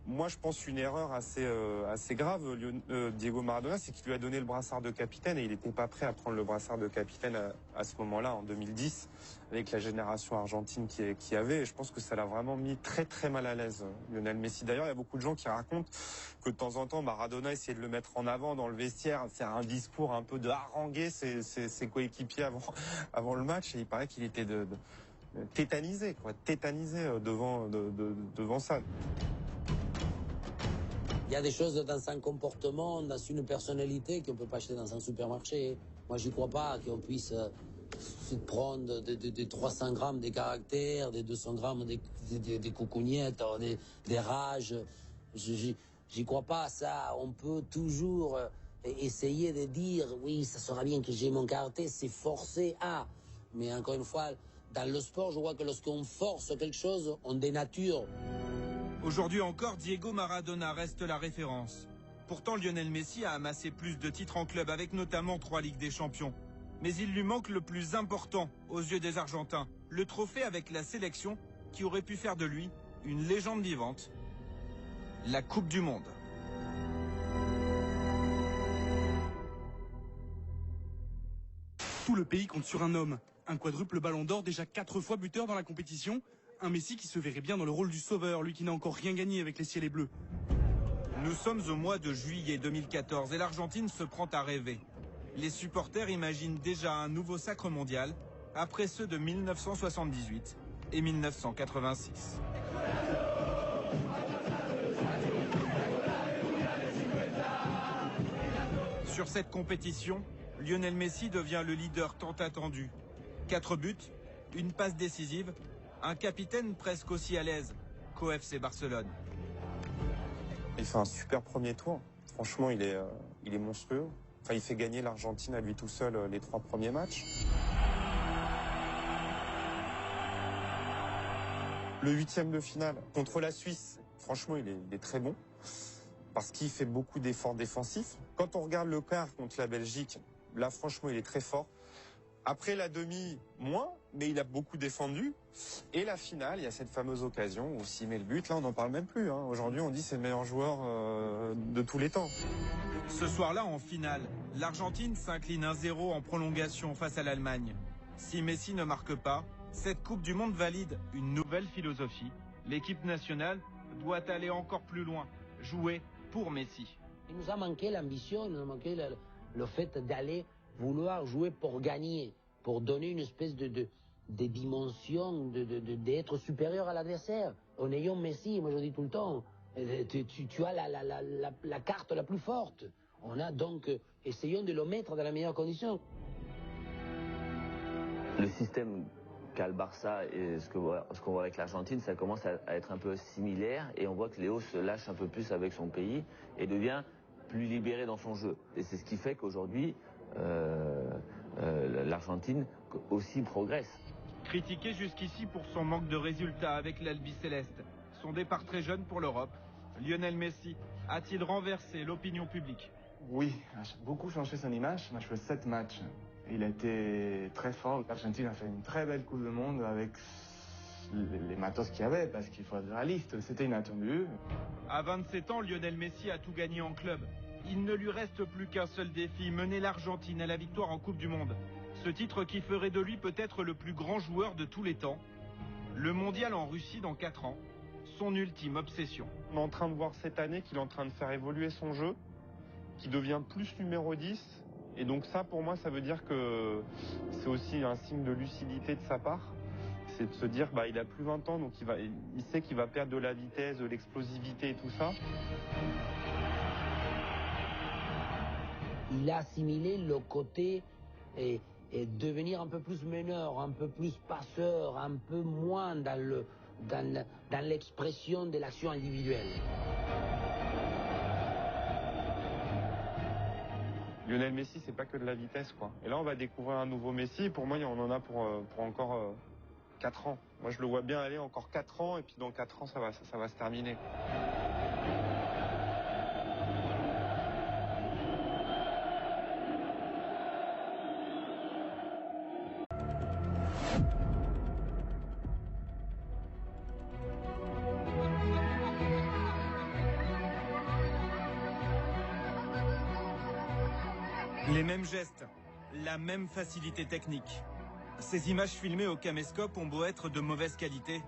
moi je pense, une erreur assez grave, Diego Maradona, c'est qu'il lui a donné le brassard de capitaine et il n'était pas prêt à prendre le brassard de capitaine à ce moment-là, en 2010, avec la génération argentine qui avait. Et je pense que ça l'a vraiment mis très très mal à l'aise, Lionel Messi. D'ailleurs, il y a beaucoup de gens qui racontent que de temps en temps, Maradona essayait de le mettre en avant dans le vestiaire, c'est un discours un peu de haranguer ses coéquipiers avant le match, et il paraît qu'il était tétanisé devant ça. Il y a des choses dans un comportement, dans une personnalité qu'on ne peut pas acheter dans un supermarché. Moi, j'y crois pas qu'on puisse se prendre des 300 grammes de caractère, des 200 grammes des coucougnettes, des rages. J'y crois pas à ça. On peut toujours essayer de dire, oui, ça sera bien que j'ai mon caractère, c'est forcé à. Mais encore une fois, dans le sport, je vois que lorsqu'on force quelque chose, on dénature. Aujourd'hui encore, Diego Maradona reste la référence. Pourtant, Lionel Messi a amassé plus de titres en club, avec notamment 3 Ligues des Champions. Mais il lui manque le plus important aux yeux des Argentins, le trophée avec la sélection qui aurait pu faire de lui une légende vivante, la Coupe du Monde. Tout le pays compte sur un homme. Un quadruple ballon d'or, déjà 4 fois buteur dans la compétition. Un Messi qui se verrait bien dans le rôle du sauveur, lui qui n'a encore rien gagné avec les ciels et bleus. Nous sommes au mois de juillet 2014 et l'Argentine se prend à rêver. Les supporters imaginent déjà un nouveau sacre mondial, après ceux de 1978 et 1986. Sur cette compétition, Lionel Messi devient le leader tant attendu. 4 buts, une passe décisive, un capitaine presque aussi à l'aise qu'au FC Barcelone. Il fait un super premier tour. Franchement, il est monstrueux. Enfin, il fait gagner l'Argentine à lui tout seul les 3 premiers matchs. Le 8e de finale contre la Suisse, franchement, il est très bon parce qu'il fait beaucoup d'efforts défensifs. Quand on regarde le quart contre la Belgique, là, franchement, il est très fort. Après la demi, moins, mais il a beaucoup défendu. Et la finale, il y a cette fameuse occasion où s'il met le but, là, on n'en parle même plus. Hein. Aujourd'hui, on dit c'est le meilleur joueur de tous les temps. Ce soir-là, en finale, l'Argentine s'incline 1-0 en prolongation face à l'Allemagne. Si Messi ne marque pas, cette Coupe du Monde valide une nouvelle philosophie. L'équipe nationale doit aller encore plus loin, jouer pour Messi. Il nous a manqué l'ambition, il nous a manqué le fait d'aller vouloir jouer pour gagner, pour donner une espèce de dimension, d'être supérieur à l'adversaire. En ayant Messi, moi je dis tout le temps, tu as la carte la plus forte. On a donc, essayons de le mettre dans la meilleure condition. Le système qu'a le Barça et ce qu'on voit avec l'Argentine, ça commence à être un peu similaire et on voit que Léo se lâche un peu plus avec son pays et devient plus libéré dans son jeu. Et c'est ce qui fait qu'aujourd'hui, l'Argentine aussi progresse. Critiqué jusqu'ici pour son manque de résultats avec l'Albiceleste, son départ très jeune pour l'Europe, Lionel Messi a-t-il renversé l'opinion publique? Oui, a beaucoup changé son image. Il a joué 7 matchs. Il a été très fort. L'Argentine a fait une très belle Coupe du Monde avec les matos qu'il y avait, parce qu'il faut être réaliste, c'était inattendu. À 27 ans, Lionel Messi a tout gagné en club. Il ne lui reste plus qu'un seul défi, mener l'Argentine à la victoire en Coupe du Monde. Ce titre qui ferait de lui peut-être le plus grand joueur de tous les temps. Le mondial en Russie dans 4 ans, son ultime obsession. On est en train de voir cette année qu'il est en train de faire évoluer son jeu, qui devient plus numéro 10. Et donc ça, pour moi, ça veut dire que c'est aussi un signe de lucidité de sa part. C'est de se dire, il a plus 20 ans, donc il sait qu'il va perdre de la vitesse, de l'explosivité et tout ça. Il a assimilé le côté et devenir un peu plus meneur, un peu plus passeur, un peu moins dans l'expression de l'action individuelle. Lionel Messi, c'est pas que de la vitesse, quoi. Et là, on va découvrir un nouveau Messi. Pour moi, on en a pour encore 4 ans. Moi, je le vois bien aller encore 4 ans, et puis dans 4 ans, ça va se terminer. Les mêmes gestes, la même facilité technique. Ces images filmées au caméscope ont beau être de mauvaise qualité.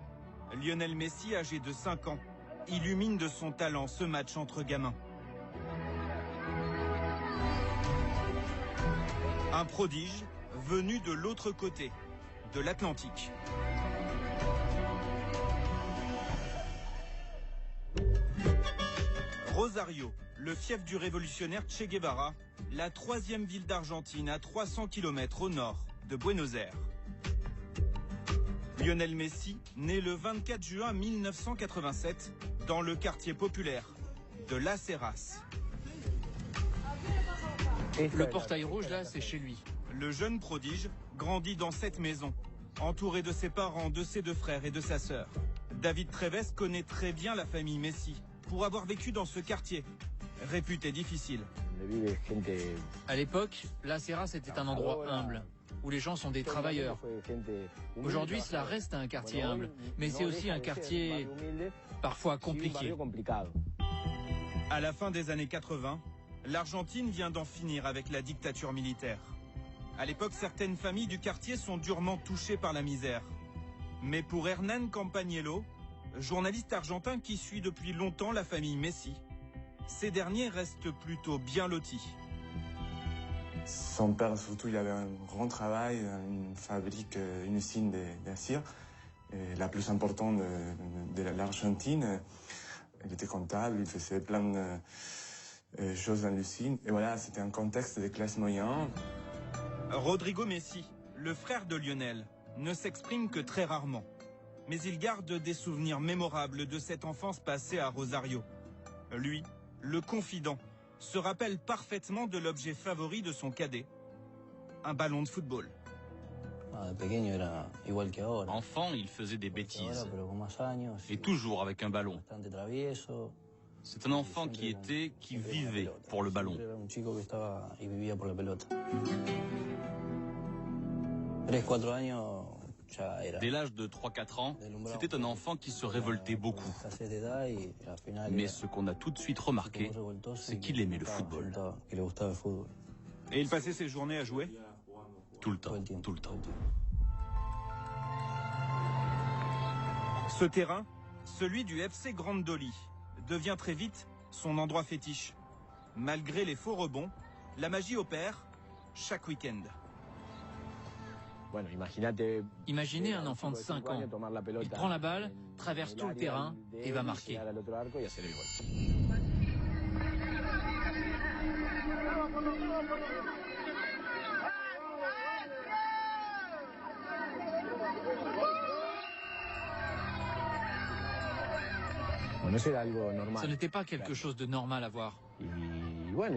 Lionel Messi, âgé de 5 ans, illumine de son talent ce match entre gamins. Un prodige venu de l'autre côté, de l'Atlantique. Rosario, le fief du révolutionnaire Che Guevara, la 3e ville d'Argentine à 300 km au nord de Buenos Aires. Lionel Messi, né le 24 juin 1987 dans le quartier populaire de Las Heras. Le portail rouge là, c'est chez lui. Le jeune prodige grandit dans cette maison, entouré de ses parents, de ses 2 frères et de sa sœur. David Treves connaît très bien la famille Messi pour avoir vécu dans ce quartier, réputé difficile. À l'époque, Las Heras était un endroit humble, où les gens sont des travailleurs. Aujourd'hui, cela reste un quartier humble, mais c'est aussi un quartier parfois compliqué. À la fin des années 80, l'Argentine vient d'en finir avec la dictature militaire. À l'époque, certaines familles du quartier sont durement touchées par la misère. Mais pour Hernán Campagnolo, journaliste argentin qui suit depuis longtemps la famille Messi, ces derniers restent plutôt bien lotis. Son père, surtout, il avait un grand travail, une fabrique, une usine d'acier, la plus importante de l'Argentine. Il était comptable, il faisait plein de choses dans l'usine. Et voilà, c'était un contexte de classe moyenne. Rodrigo Messi, le frère de Lionel, ne s'exprime que très rarement. Mais il garde des souvenirs mémorables de cette enfance passée à Rosario. Lui, le confident, se rappelle parfaitement de l'objet favori de son cadet, un ballon de football. Enfant, il faisait des bêtises, et toujours avec un ballon. C'est un enfant qui vivait pour le ballon. Dès l'âge de 3-4 ans, c'était un enfant qui se révoltait beaucoup. Mais ce qu'on a tout de suite remarqué, c'est qu'il aimait le football. Et il passait ses journées à jouer ? Tout le temps, tout le temps. Ce terrain, celui du FC Grande Dolly, devient très vite son endroit fétiche. Malgré les faux rebonds, la magie opère chaque week-end. Imaginez un enfant de 5 ans. Il prend la balle, traverse tout le terrain et va marquer. Ce n'était pas quelque chose de normal à voir.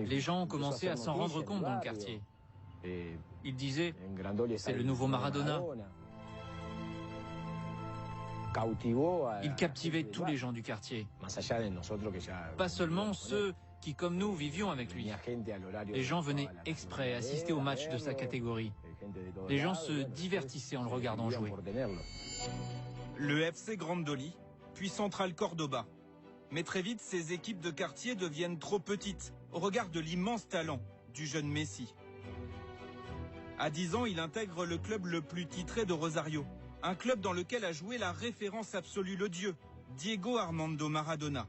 Les gens ont commencé à s'en rendre compte dans le quartier. Ils disaient, c'est le nouveau Maradona. Il captivait tous les gens du quartier. Pas seulement ceux qui, comme nous, vivions avec lui. Les gens venaient exprès assister au match de sa catégorie. Les gens se divertissaient en le regardant jouer. Le FC Grande Dolly, puis Central Cordoba. Mais très vite, ces équipes de quartier deviennent trop petites au regard de l'immense talent du jeune Messi. À 10 ans, il intègre le club le plus titré de Rosario, un club dans lequel a joué la référence absolue, le dieu, Diego Armando Maradona.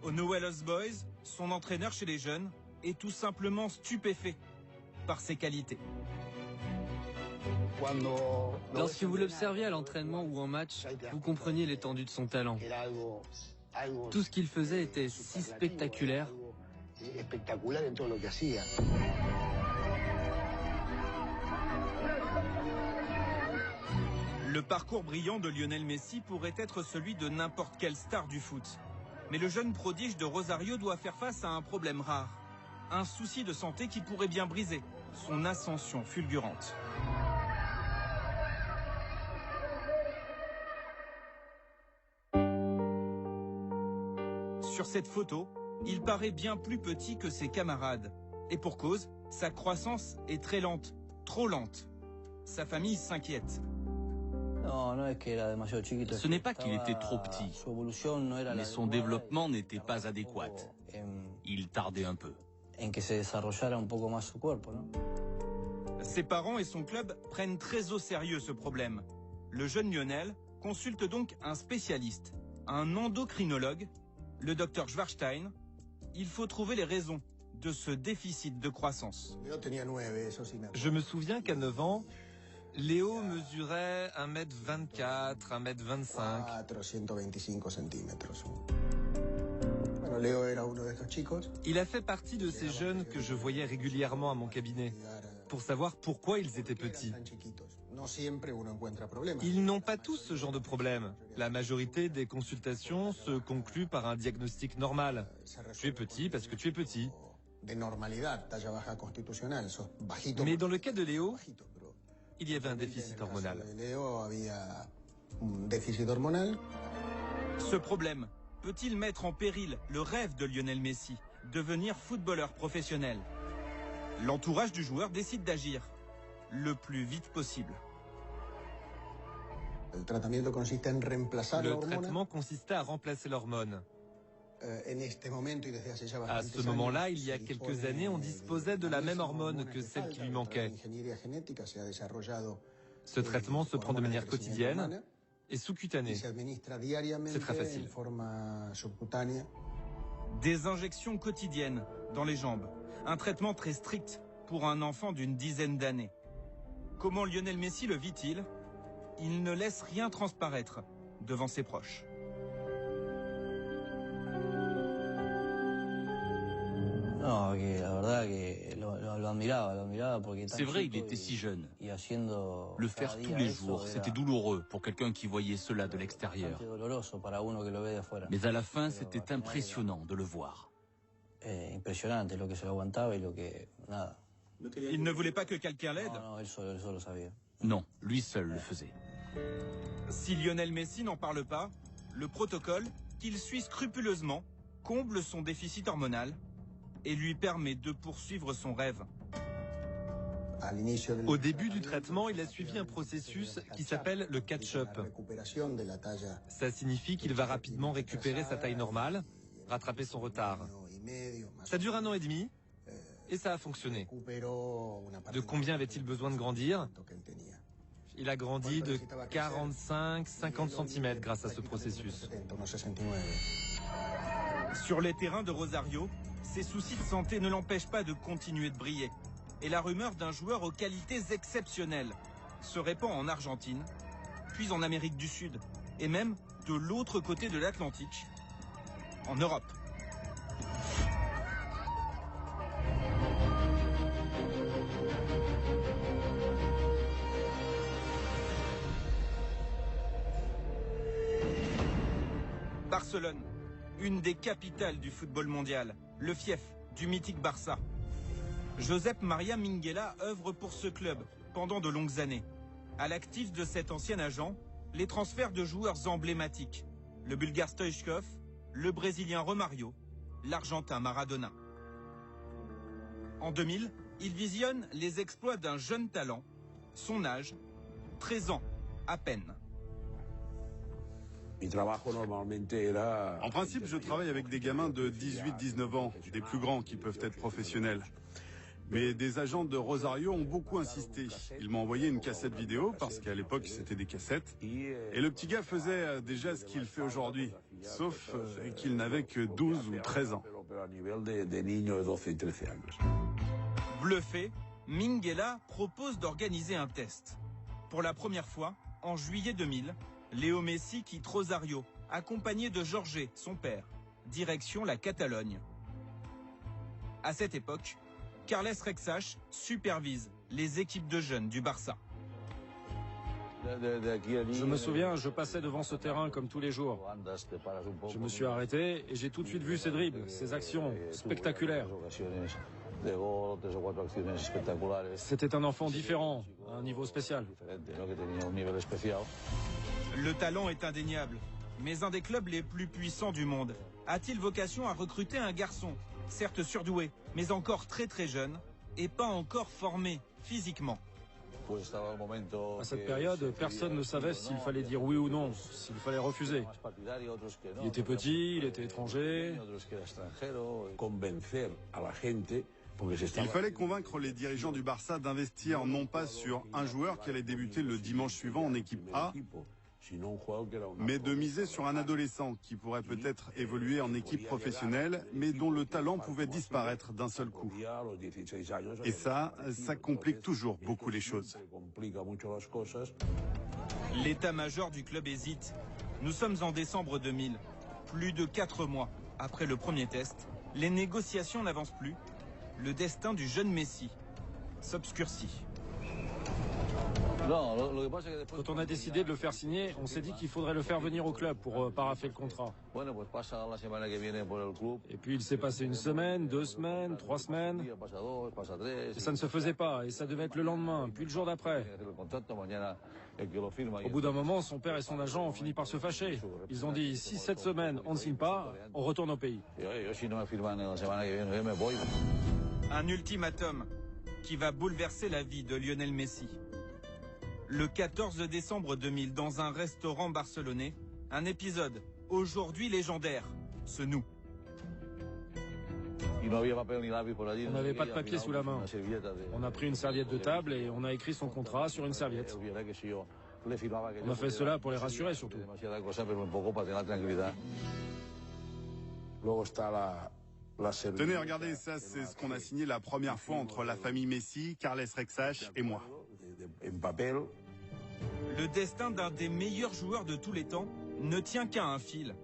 Au Newell's Boys, son entraîneur chez les jeunes est tout simplement stupéfait par ses qualités. Lorsque vous l'observiez à l'entraînement ou en match, vous compreniez l'étendue de son talent. Tout ce qu'il faisait était si spectaculaire. Le parcours brillant de Lionel Messi pourrait être celui de n'importe quelle star du foot. Mais le jeune prodige de Rosario doit faire face à un problème rare. Un souci de santé qui pourrait bien briser son ascension fulgurante. Sur cette photo, il paraît bien plus petit que ses camarades. Et pour cause, sa croissance est très lente, trop lente. Sa famille s'inquiète. Ce n'est pas qu'il était trop petit, mais son développement n'était pas adéquat. Il tardait un peu. Ses parents et son club prennent très au sérieux ce problème. Le jeune Lionel consulte donc un spécialiste, un endocrinologue, le docteur Schwarstein. Il faut trouver les raisons de ce déficit de croissance. Je me souviens qu'à 9 ans, Léo mesurait 1m24, 1m25. Il a fait partie de ces jeunes que je voyais régulièrement à mon cabinet, pour savoir pourquoi ils étaient petits. Ils n'ont pas tous ce genre de problème. La majorité des consultations se concluent par un diagnostic normal. Tu es petit parce que tu es petit. Mais dans le cas de Léo, il y avait un déficit hormonal. Ce problème peut-il mettre en péril le rêve de Lionel Messi, devenir footballeur professionnel? L'entourage du joueur décide d'agir le plus vite possible. Le traitement consistait à remplacer l'hormone. À ce moment-là, il y a quelques années, on disposait de la même hormone que celle qui lui manquait. Ce traitement se prend de manière quotidienne et sous-cutanée. C'est très facile. Des injections quotidiennes dans les jambes. Un traitement très strict pour un enfant d'une dizaine d'années. Comment Lionel Messi le vit-il? Il ne laisse rien transparaître devant ses proches. C'est vrai, il était si jeune. Le faire tous les jours, c'était douloureux pour quelqu'un qui voyait cela de l'extérieur. Mais à la fin, c'était impressionnant de le voir. Il ne voulait pas que quelqu'un l'aide. Non, lui seul le faisait. Si Lionel Messi n'en parle pas, le protocole, qu'il suit scrupuleusement, comble son déficit hormonal et lui permet de poursuivre son rêve. Au début du traitement, il a suivi un processus qui s'appelle le catch-up. Ça signifie qu'il va rapidement récupérer sa taille normale, rattraper son retard. Ça dure 1 an et demi et ça a fonctionné. De combien avait-il besoin de grandir? Il a grandi de 45-50 cm grâce à ce processus. Sur les terrains de Rosario, ses soucis de santé ne l'empêchent pas de continuer de briller. Et la rumeur d'un joueur aux qualités exceptionnelles se répand en Argentine, puis en Amérique du Sud, et même de l'autre côté de l'Atlantique, en Europe. Barcelone, une des capitales du football mondial, le fief du mythique Barça. Josep Maria Minguella œuvre pour ce club pendant de longues années. À l'actif de cet ancien agent, les transferts de joueurs emblématiques, le Bulgare Stoichkov, le Brésilien Romario, l'Argentin Maradona. En 2000, il visionne les exploits d'un jeune talent, son âge, 13 ans à peine. En principe, je travaille avec des gamins de 18-19 ans, des plus grands qui peuvent être professionnels. Mais des agents de Rosario ont beaucoup insisté. Ils m'ont envoyé une cassette vidéo, parce qu'à l'époque c'était des cassettes. Et le petit gars faisait déjà ce qu'il fait aujourd'hui, sauf qu'il n'avait que 12 ou 13 ans. Bluffé, Minguella propose d'organiser un test. Pour la première fois, en juillet 2000, Léo Messi quitte Rosario, accompagné de Jorge, son père, direction la Catalogne. À cette époque, Carles Rexach supervise les équipes de jeunes du Barça. Je me souviens, je passais devant ce terrain comme tous les jours. Je me suis arrêté et j'ai tout de suite vu ses dribbles, ses actions spectaculaires. C'était un enfant différent, à un niveau spécial. Le talent est indéniable, mais un des clubs les plus puissants du monde a-t-il vocation à recruter un garçon, certes surdoué, mais encore très jeune, et pas encore formé physiquement? À cette période, personne ne savait s'il fallait dire oui ou non, s'il fallait refuser. Il était petit, il était étranger. Il fallait convaincre les dirigeants du Barça d'investir non pas sur un joueur qui allait débuter le dimanche suivant en équipe A, mais de miser sur un adolescent qui pourrait peut-être évoluer en équipe professionnelle, mais dont le talent pouvait disparaître d'un seul coup. Et ça complique toujours beaucoup les choses. L'état-major du club hésite. Nous sommes en décembre 2000. Plus de 4 mois après le premier test, les négociations n'avancent plus. Le destin du jeune Messi s'obscurcit. Quand on a décidé de le faire signer, on s'est dit qu'il faudrait le faire venir au club pour paraffer le contrat. Et puis il s'est passé 1 semaine, 2 semaines, 3 semaines. Et ça ne se faisait pas, et ça devait être le lendemain, puis le jour d'après. Au bout d'un moment, son père et son agent ont fini par se fâcher. Ils ont dit, si cette semaine on ne signe pas, on retourne au pays. Un ultimatum qui va bouleverser la vie de Lionel Messi. Le 14 décembre 2000, dans un restaurant barcelonais, un épisode, aujourd'hui légendaire, se noue. On n'avait pas de papier sous la main. On a pris une serviette de table et on a écrit son contrat sur une serviette. On a fait cela pour les rassurer surtout. Tenez, regardez, ça c'est ce qu'on a signé la première fois entre la famille Messi, Carles Rexach et moi. Le destin d'un des meilleurs joueurs de tous les temps ne tient qu'à un fil,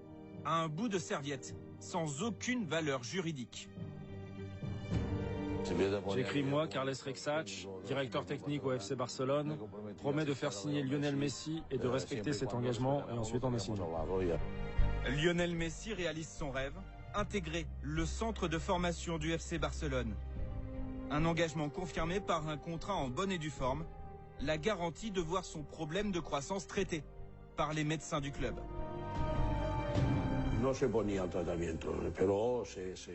à un bout de serviette, sans aucune valeur juridique. J'écris moi, Carles Rexach, directeur technique au FC Barcelone, promet de faire signer Lionel Messi et de respecter cet engagement, et ensuite on est signé. Lionel Messi réalise son rêve, intégrer le centre de formation du FC Barcelone. Un engagement confirmé par un contrat en bonne et due forme, la garantie de voir son problème de croissance traité par les médecins du club.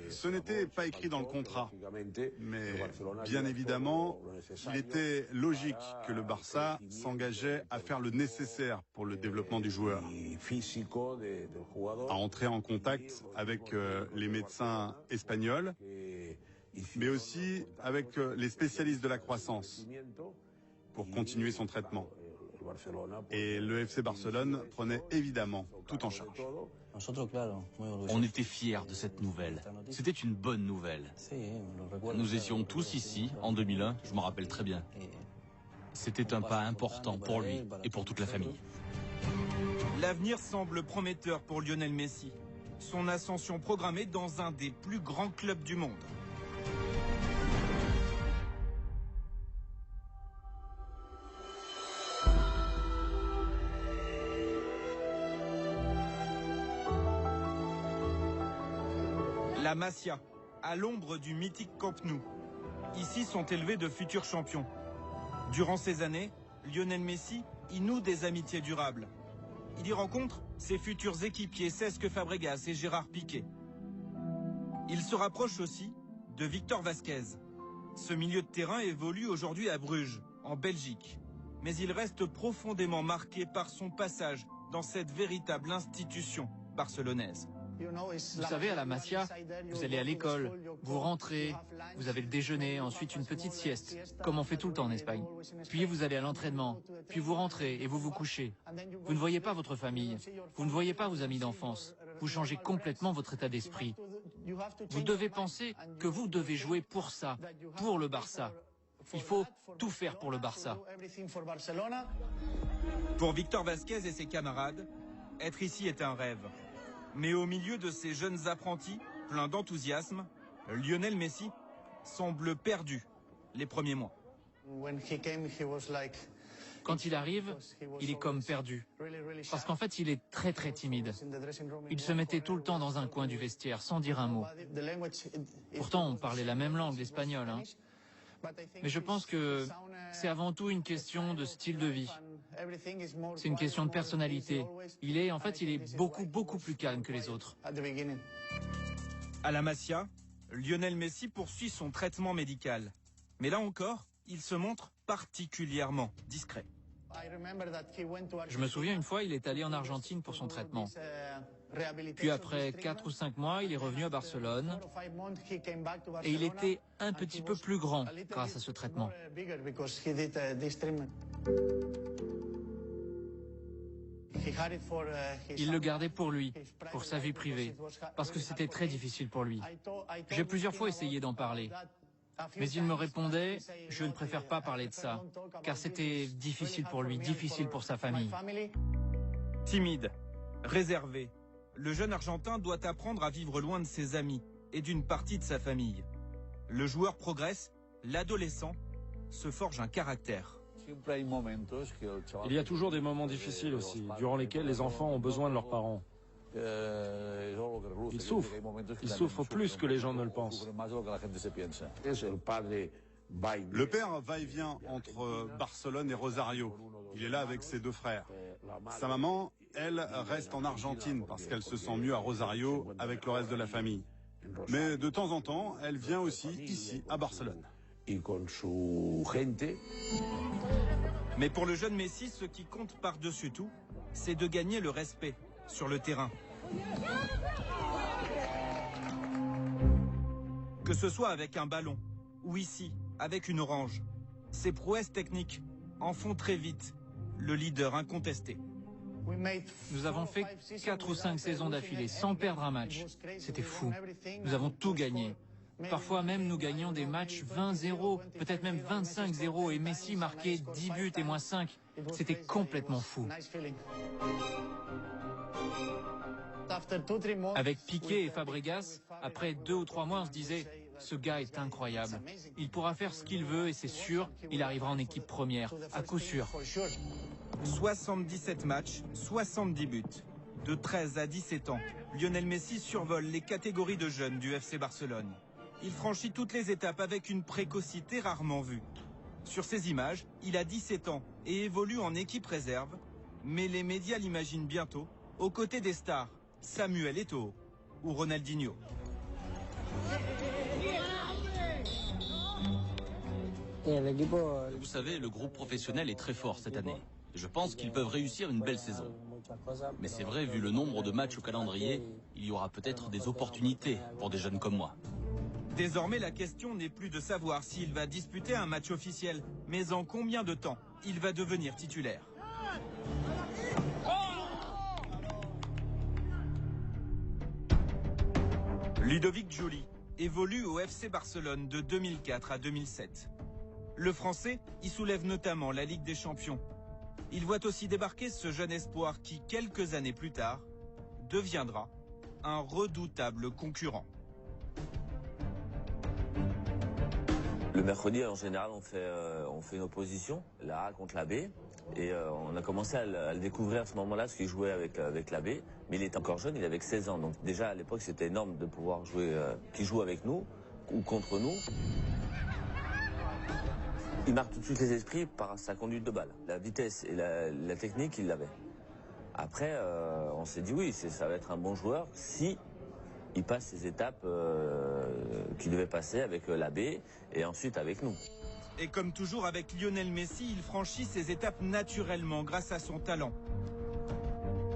Ce n'était pas écrit dans le contrat, mais bien évidemment, il était logique que le Barça s'engageait à faire le nécessaire pour le développement du joueur, à entrer en contact avec les médecins espagnols, mais aussi avec les spécialistes de la croissance pour continuer son traitement. Et le FC Barcelone prenait évidemment tout en charge. On était fiers de cette nouvelle. C'était une bonne nouvelle. Nous étions tous ici en 2001, je m'en rappelle très bien. C'était un pas important pour lui et pour toute la famille. L'avenir semble prometteur pour Lionel Messi. Son ascension programmée dans un des plus grands clubs du monde. La Masia, à l'ombre du mythique Camp Nou. Ici sont élevés de futurs champions. Durant ces années, Lionel Messi y noue des amitiés durables. Il y rencontre ses futurs équipiers Cesc Fabregas et Gérard Piqué. Il se rapproche aussi de Victor Vasquez. Ce milieu de terrain évolue aujourd'hui à Bruges, en Belgique. Mais il reste profondément marqué par son passage dans cette véritable institution barcelonaise. Vous savez, à la Masia, vous allez à l'école, vous rentrez, vous avez le déjeuner, ensuite une petite sieste, comme on fait tout le temps en Espagne. Puis vous allez à l'entraînement, puis vous rentrez et vous vous couchez. Vous ne voyez pas votre famille, vous ne voyez pas vos amis d'enfance. Vous changez complètement votre état d'esprit. Vous devez penser que vous devez jouer pour ça, pour le Barça. Il faut tout faire pour le Barça. Pour Victor Vasquez et ses camarades, être ici est un rêve. Mais au milieu de ces jeunes apprentis, pleins d'enthousiasme, Lionel Messi semble perdu les premiers mois. Quand il arrive, il est comme perdu. Parce qu'en fait, il est très très timide. Il se mettait tout le temps dans un coin du vestiaire, sans dire un mot. Pourtant, on parlait la même langue, l'espagnol. Mais je pense que c'est avant tout une question de style de vie. C'est une question de personnalité. Il est beaucoup plus calme que les autres. À la Masia, Lionel Messi poursuit son traitement médical. Mais là encore, il se montre particulièrement discret. Je me souviens une fois, il est allé en Argentine pour son traitement. Puis après 4 ou 5 mois, il est revenu à Barcelone et il était un petit peu plus grand grâce à ce traitement. Il le gardait pour lui, pour sa vie privée, parce que c'était très difficile pour lui. J'ai plusieurs fois essayé d'en parler, mais il me répondait « Je ne préfère pas parler de ça, car c'était difficile pour lui, difficile pour sa famille. » Timide, réservé, le jeune Argentin doit apprendre à vivre loin de ses amis et d'une partie de sa famille. Le joueur progresse, l'adolescent se forge un caractère. Il y a toujours des moments difficiles aussi, durant lesquels les enfants ont besoin de leurs parents. Ils souffrent plus que les gens ne le pensent. Le père va et vient entre Barcelone et Rosario. Il est là avec ses 2 frères. Sa maman, elle, reste en Argentine parce qu'elle se sent mieux à Rosario avec le reste de la famille. Mais de temps en temps, elle vient aussi ici, à Barcelone. Mais pour le jeune Messi, ce qui compte par-dessus tout, c'est de gagner le respect sur le terrain. Que ce soit avec un ballon ou ici, avec une orange, ses prouesses techniques en font très vite le leader incontesté. Nous avons fait 4 ou 5 saisons d'affilée sans perdre un match. C'était fou. Nous avons tout gagné. Parfois même, nous gagnions des matchs 20-0, peut-être même 25-0, et Messi marquait 10 buts et moi 5. C'était complètement fou. Avec Piqué et Fabregas, après 2 ou 3 mois, on se disait « Ce gars est incroyable. Il pourra faire ce qu'il veut et c'est sûr, il arrivera en équipe première, à coup sûr. » 77 matchs, 70 buts. De 13 à 17 ans, Lionel Messi survole les catégories de jeunes du FC Barcelone. Il franchit toutes les étapes avec une précocité rarement vue. Sur ces images, il a 17 ans et évolue en équipe réserve, mais les médias l'imaginent bientôt aux côtés des stars Samuel Eto'o ou Ronaldinho. Vous savez, le groupe professionnel est très fort cette année. Je pense qu'ils peuvent réussir une belle saison. Mais c'est vrai, vu le nombre de matchs au calendrier, il y aura peut-être des opportunités pour des jeunes comme moi. Désormais, la question n'est plus de savoir s'il va disputer un match officiel, mais en combien de temps il va devenir titulaire. Ludovic Giuli évolue au FC Barcelone de 2004 à 2007. Le Français y soulève notamment la Ligue des Champions. Il voit aussi débarquer ce jeune espoir qui, quelques années plus tard, deviendra un redoutable concurrent. Le mercredi, en général, on fait une opposition, la A contre la B. Et on a commencé à le découvrir à ce moment-là, parce qu'il jouait avec la B. Mais il est encore jeune, il avait que 16 ans. Donc déjà, à l'époque, c'était énorme de pouvoir jouer, qu'il joue avec nous ou contre nous. Il marque tout de suite les esprits par sa conduite de balle. La vitesse et la technique, il l'avait. Après, on s'est dit oui, ça va être un bon joueur si il passe ces étapes qu'il devait passer avec la B et ensuite avec nous. Et comme toujours avec Lionel Messi, il franchit ces étapes naturellement grâce à son talent.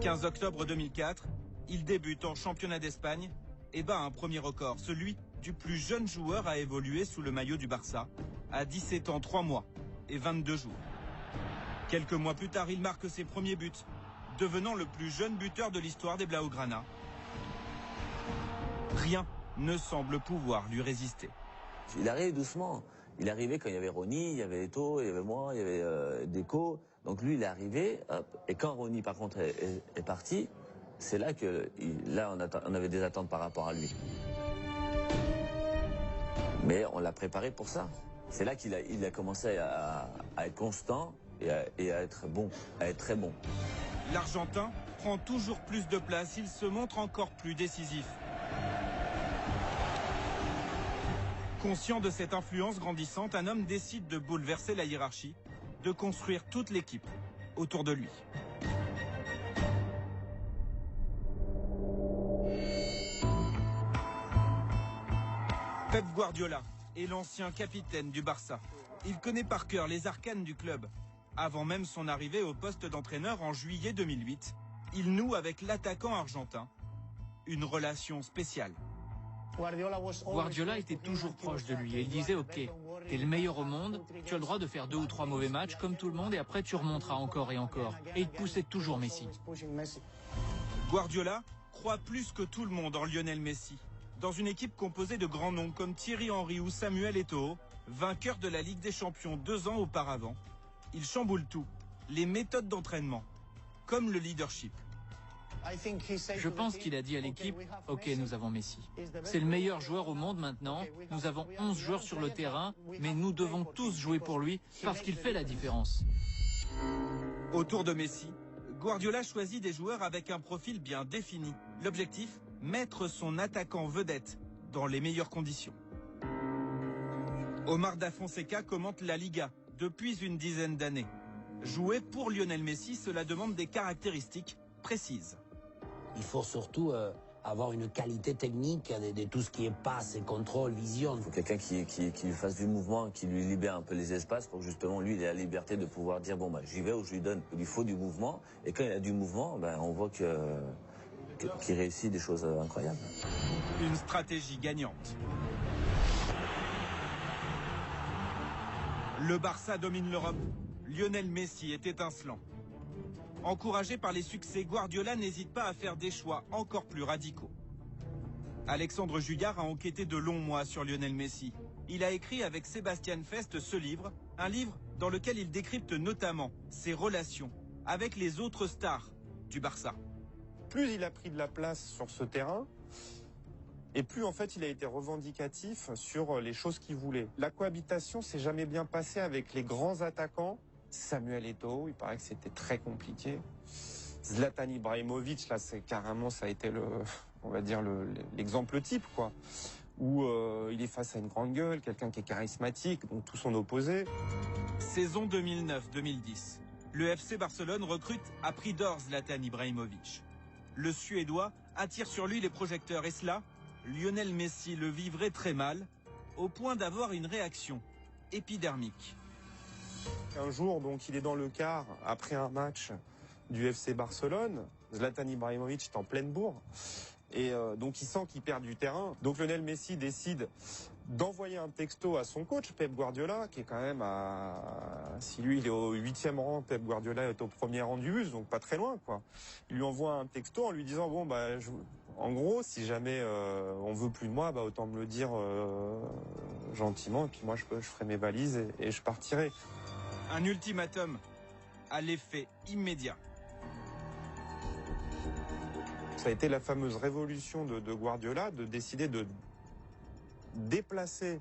15 octobre 2004, il débute en championnat d'Espagne et bat un premier record, celui du plus jeune joueur à évoluer sous le maillot du Barça, à 17 ans, 3 mois et 22 jours. Quelques mois plus tard, il marque ses premiers buts, devenant le plus jeune buteur de l'histoire des Blaugrana. Rien ne semble pouvoir lui résister. Il arrive doucement. Il est arrivé quand il y avait Ronny, il y avait Eto'o, il y avait moi, il y avait Deco. Donc lui, il est arrivé, hop. Et quand Ronny, par contre, est parti, c'est là que on avait des attentes par rapport à lui. Mais on l'a préparé pour ça. C'est là qu'il a commencé à être constant et à être bon, à être très bon. L'Argentin prend toujours plus de place, il se montre encore plus décisif. Conscient de cette influence grandissante, un homme décide de bouleverser la hiérarchie, de construire toute l'équipe autour de lui. Pep Guardiola est l'ancien capitaine du Barça. Il connaît par cœur les arcanes du club. Avant même son arrivée au poste d'entraîneur en juillet 2008, il noue avec l'attaquant argentin une relation spéciale. Guardiola était toujours proche de lui et il disait « Ok, t'es le meilleur au monde, tu as le droit de faire 2 ou 3 mauvais matchs comme tout le monde et après tu remonteras encore et encore. » Et il poussait toujours Messi. Guardiola croit plus que tout le monde en Lionel Messi. Dans une équipe composée de grands noms comme Thierry Henry ou Samuel Eto'o, vainqueur de la Ligue des Champions 2 ans auparavant, il chamboule tout, les méthodes d'entraînement, comme le leadership. Je pense qu'il a dit à l'équipe « Ok, nous avons Messi. C'est le meilleur joueur au monde maintenant. Nous avons 11 joueurs sur le terrain, mais nous devons tous jouer pour lui parce qu'il fait la différence. » Autour de Messi, Guardiola choisit des joueurs avec un profil bien défini. L'objectif, mettre son attaquant vedette dans les meilleures conditions. Omar Da Fonseca commente la Liga depuis une dizaine d'années. Jouer pour Lionel Messi, cela demande des caractéristiques précises. Il faut surtout avoir une qualité technique de tout ce qui est passe, contrôle, vision. Il faut quelqu'un qui lui fasse du mouvement, qui lui libère un peu les espaces pour que justement lui il ait la liberté de pouvoir dire bon bah j'y vais ou je lui donne. Il lui faut du mouvement et quand il a du mouvement, ben, on voit qu'il réussit des choses incroyables. Une stratégie gagnante. Le Barça domine l'Europe. Lionel Messi est étincelant. Encouragé par les succès, Guardiola n'hésite pas à faire des choix encore plus radicaux. Alexandre Juillard a enquêté de longs mois sur Lionel Messi. Il a écrit avec Sébastien Fest ce livre, un livre dans lequel il décrypte notamment ses relations avec les autres stars du Barça. Plus il a pris de la place sur ce terrain, et plus en fait il a été revendicatif sur les choses qu'il voulait. La cohabitation s'est jamais bien passée avec les grands attaquants. Samuel Eto'o, il paraît que c'était très compliqué. Zlatan Ibrahimovic, là, c'est carrément, ça a été on va dire l'exemple type, quoi. Où il est face à une grande gueule, quelqu'un qui est charismatique, donc tout son opposé. Saison 2009-2010. Le FC Barcelone recrute à prix d'or Zlatan Ibrahimovic. Le Suédois attire sur lui les projecteurs et cela, Lionel Messi le vivrait très mal, au point d'avoir une réaction épidermique. Un jour, donc, il est dans le car après un match du FC Barcelone. Zlatan Ibrahimovic est en pleine bourre. Et donc, il sent qu'il perd du terrain. Donc, Lionel Messi décide d'envoyer un texto à son coach, Pep Guardiola, qui est quand même si lui, il est au 8e rang, Pep Guardiola est au 1er rang du bus, donc pas très loin, quoi. Il lui envoie un texto en lui disant, bon, bah, en gros, si jamais on veut plus de moi, bah, autant me le dire gentiment, et puis moi, je ferai mes valises et je partirai. Un ultimatum à l'effet immédiat. Ça a été la fameuse révolution de Guardiola de décider de déplacer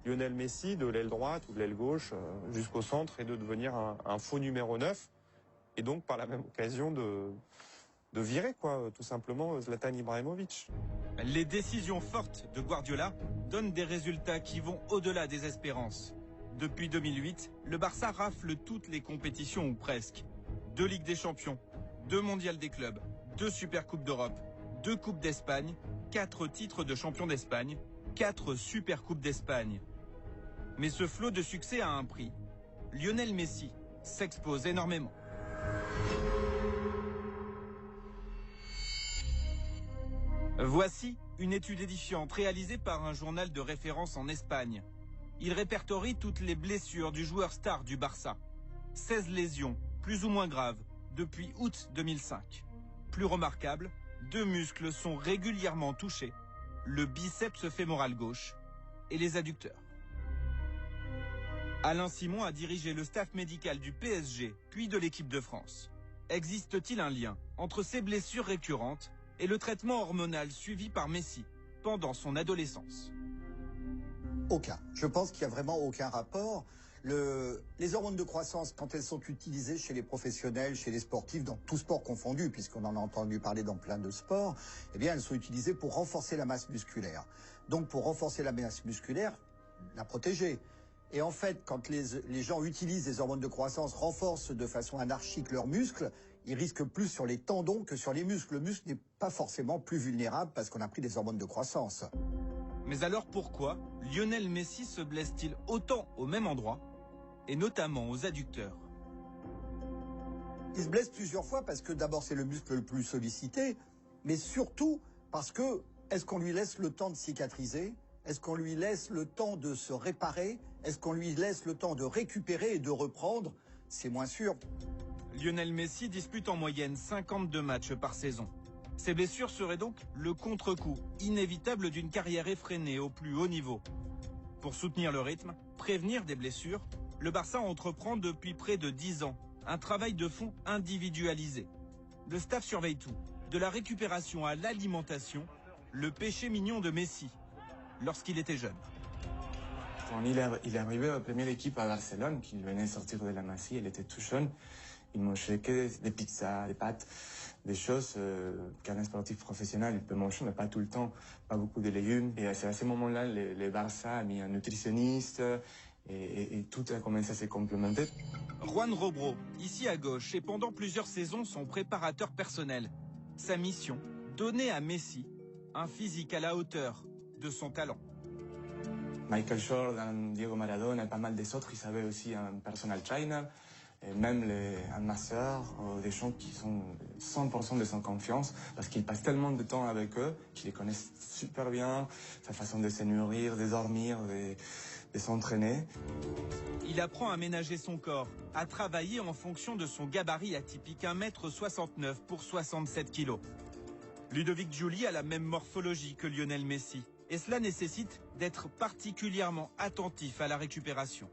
Lionel Messi de l'aile droite ou de l'aile gauche jusqu'au centre et de devenir un faux numéro 9. Et donc, par la même occasion, de virer, quoi, tout simplement, Zlatan Ibrahimovic. Les décisions fortes de Guardiola donnent des résultats qui vont au-delà des espérances. Depuis 2008, le Barça rafle toutes les compétitions ou presque. 2 Ligues des Champions, 2 Mondiales des clubs, 2 Supercoupes d'Europe, 2 Coupes d'Espagne, 4 titres de champion d'Espagne, 4 Supercoupes d'Espagne. Mais ce flot de succès a un prix. Lionel Messi s'expose énormément. Voici une étude édifiante réalisée par un journal de référence en Espagne. Il répertorie toutes les blessures du joueur star du Barça. 16 lésions, plus ou moins graves, depuis août 2005. Plus remarquable, 2 muscles sont régulièrement touchés, le biceps fémoral gauche et les adducteurs. Alain Simon a dirigé le staff médical du PSG, puis de l'équipe de France. Existe-t-il un lien entre ces blessures récurrentes et le traitement hormonal suivi par Messi pendant son adolescence? Aucun. Je pense qu'il n'y a vraiment aucun rapport. Les hormones de croissance, quand elles sont utilisées chez les professionnels, chez les sportifs, dans tout sport confondu, puisqu'on en a entendu parler dans plein de sports, eh bien, elles sont utilisées pour renforcer la masse musculaire. Donc, pour renforcer la masse musculaire, la protéger. Et en fait, quand les gens utilisent les hormones de croissance, renforcent de façon anarchique leurs muscles, ils risquent plus sur les tendons que sur les muscles. Le muscle n'est pas forcément plus vulnérable parce qu'on a pris des hormones de croissance. Mais alors pourquoi Lionel Messi se blesse-t-il autant au même endroit, et notamment aux adducteurs? Il se blesse plusieurs fois parce que d'abord c'est le muscle le plus sollicité, mais surtout parce que est-ce qu'on lui laisse le temps de cicatriser? Est-ce qu'on lui laisse le temps de se réparer? Est-ce qu'on lui laisse le temps de récupérer et de reprendre? C'est moins sûr. Lionel Messi dispute en moyenne 52 matchs par saison. Ces blessures seraient donc le contre-coup inévitable d'une carrière effrénée au plus haut niveau. Pour soutenir le rythme, prévenir des blessures, le Barça entreprend depuis près de 10 ans un travail de fond individualisé. Le staff surveille tout, de la récupération à l'alimentation, le péché mignon de Messi, lorsqu'il était jeune. Quand il est arrivé à la première équipe à Barcelone, qu'il venait sortir de la Masie, il était tout jeune, il mangeait que des pizzas, des pâtes, des choses qu'un sportif professionnel il peut manger, mais pas tout le temps, pas beaucoup de légumes. Et c'est à ce moment-là, le Barça a mis un nutritionniste et tout a commencé à se complémenter. Juan Robro, ici à gauche, et pendant plusieurs saisons son préparateur personnel. Sa mission, donner à Messi un physique à la hauteur de son talent. Michael Jordan, Diego Maradona et pas mal des autres, ils avaient aussi un personal trainer. Et même un masseur, des gens qui sont 100% de son confiance, parce qu'ils passent tellement de temps avec eux, qu'ils les connaissent super bien, sa façon de se nourrir, de dormir, de s'entraîner. Il apprend à ménager son corps, à travailler en fonction de son gabarit atypique, 1,69 m pour 67 kg. Ludovic Giuli a la même morphologie que Lionel Messi, et cela nécessite d'être particulièrement attentif à la récupération.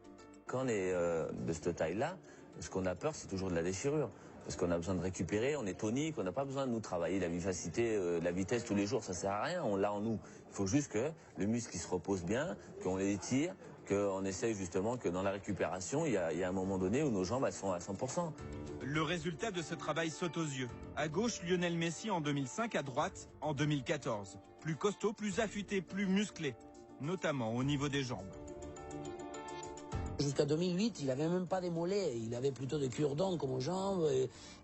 Quand on est de cette taille-là, ce qu'on a peur, c'est toujours de la déchirure. Parce qu'on a besoin de récupérer, on est tonique, on n'a pas besoin de nous travailler la vivacité, la vitesse tous les jours, ça sert à rien, on l'a en nous. Il faut juste que le muscle il se repose bien, qu'on l'étire, qu'on essaye justement que dans la récupération, il y a un moment donné où nos jambes elles sont à 100%. Le résultat de ce travail saute aux yeux. À gauche, Lionel Messi en 2005, à droite, en 2014. Plus costaud, plus affûté, plus musclé, notamment au niveau des jambes. Jusqu'à 2008, il n'avait même pas des mollets, il avait plutôt des cure-dents comme aux jambes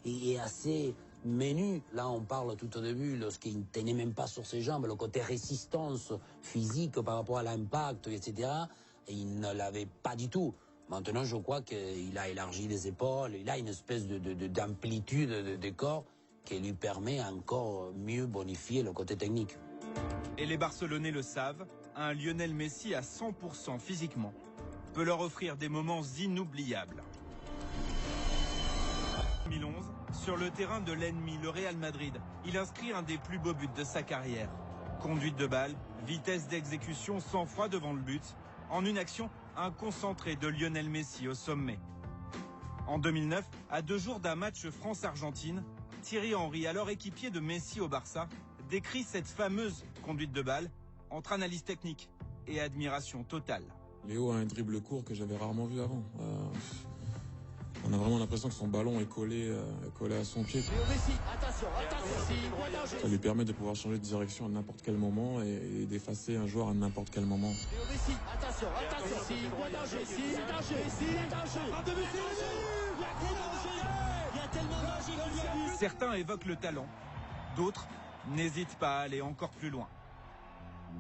et assez menu. Là, on parle tout au début, lorsqu'il ne tenait même pas sur ses jambes, le côté résistance physique par rapport à l'impact, etc. Et il ne l'avait pas du tout. Maintenant, je crois qu'il a élargi les épaules, il a une espèce d'amplitude de corps qui lui permet encore mieux bonifier le côté technique. Et les Barcelonais le savent, un Lionel Messi à 100% physiquement peut leur offrir des moments inoubliables. 2011, sur le terrain de l'ennemi, le Real Madrid, il inscrit un des plus beaux buts de sa carrière. Conduite de balle, vitesse d'exécution, sang-froid devant le but. En une action, un concentré de Lionel Messi au sommet. En 2009, à 2 jours d'un match France-Argentine, Thierry Henry, alors équipier de Messi au Barça, décrit cette fameuse conduite de balle entre analyse technique et admiration totale. Léo a un dribble court que j'avais rarement vu avant. On a vraiment l'impression que son ballon est collé à son pied. Ça lui permet de pouvoir changer de direction à n'importe quel moment et d'effacer un joueur à n'importe quel moment. Certains évoquent le talent, d'autres n'hésitent pas à aller encore plus loin.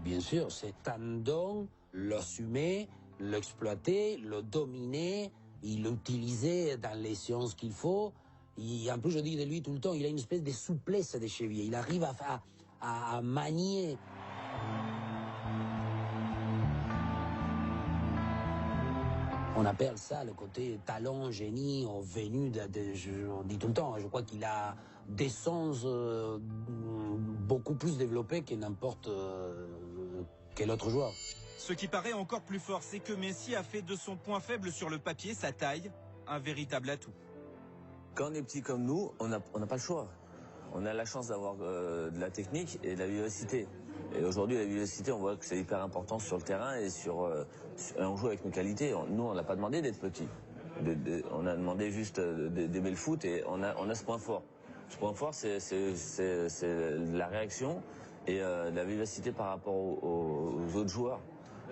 Bien sûr, c'est un don, l'assumer, l'exploiter, le dominer, il l'utilisait dans les séances qu'il faut. En plus, je dis de lui tout le temps, il a une espèce de souplesse des chevilles. Il arrive à manier. On appelle ça le côté talent, génie, venu on dit tout le temps, je crois qu'il a des sens beaucoup plus développés que n'importe quel autre joueur. Ce qui paraît encore plus fort, c'est que Messi a fait de son point faible sur le papier, sa taille, un véritable atout. Quand on est petit comme nous, on n'a pas le choix. On a la chance d'avoir de la technique et de la vivacité. Et aujourd'hui, la vivacité, on voit que c'est hyper important sur le terrain et on joue avec nos qualités. Nous, on n'a pas demandé d'être petit. On a demandé juste d'aimer le foot et on a ce point fort. Ce point fort, c'est la réaction et la vivacité par rapport aux autres joueurs.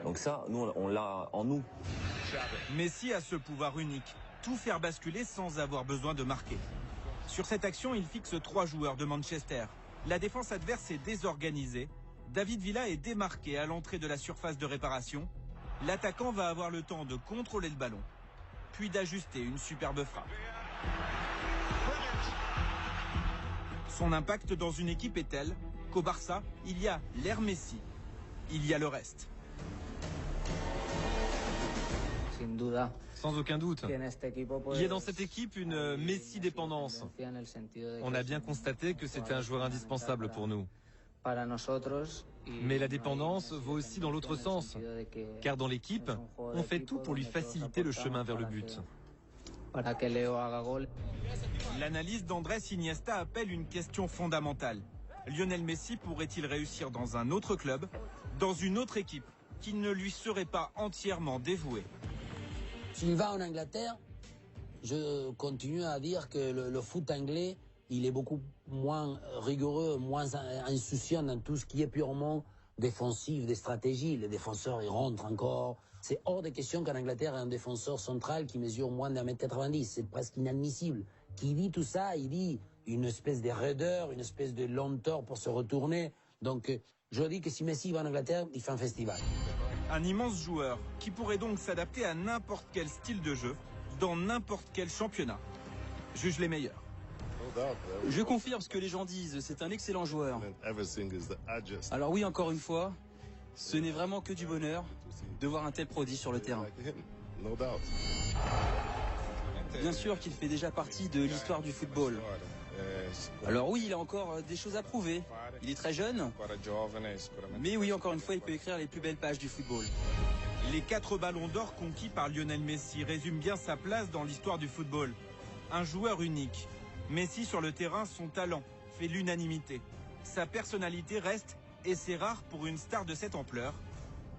Donc ça, nous, on l'a en nous. Messi a ce pouvoir unique, tout faire basculer sans avoir besoin de marquer. Sur cette action, il fixe 3 joueurs de Manchester. La défense adverse est désorganisée. David Villa est démarqué à l'entrée de la surface de réparation. L'attaquant va avoir le temps de contrôler le ballon, puis d'ajuster une superbe frappe. Son impact dans une équipe est tel qu'au Barça, il y a l'ère Messi, il y a le reste. Sans aucun doute. Il y a dans cette équipe une Messi-dépendance. On a bien constaté que c'était un joueur indispensable pour nous. Mais la dépendance vaut aussi dans l'autre sens. Car dans l'équipe, on fait tout pour lui faciliter le chemin vers le but. L'analyse d'Andrés Iniesta appelle une question fondamentale. Lionel Messi pourrait-il réussir dans un autre club, dans une autre équipe, qui ne lui serait pas entièrement dévouée? S'il va en Angleterre, je continue à dire que le foot anglais, il est beaucoup moins rigoureux, moins insouciant dans tout ce qui est purement défensif, des stratégies. Les défenseurs, ils rentrent encore. C'est hors de question qu'en Angleterre, il y ait un défenseur central qui mesure moins d'1,90 m. C'est presque inadmissible. Qui dit tout ça, il dit une espèce de raideur, une espèce de lenteur pour se retourner. Donc, je dis que si Messi va en Angleterre, il fait un festival. Un immense joueur qui pourrait donc s'adapter à n'importe quel style de jeu, dans n'importe quel championnat. Juge les meilleurs. Je confirme ce que les gens disent, c'est un excellent joueur. Alors oui, encore une fois, ce n'est vraiment que du bonheur de voir un tel prodige sur le terrain. Bien sûr qu'il fait déjà partie de l'histoire du football. Alors oui, il a encore des choses à prouver. Il est très jeune. Mais oui, encore une fois, il peut écrire les plus belles pages du football. Les 4 ballons d'or conquis par Lionel Messi résument bien sa place dans l'histoire du football. Un joueur unique. Messi sur le terrain, son talent fait l'unanimité. Sa personnalité reste, et c'est rare pour une star de cette ampleur,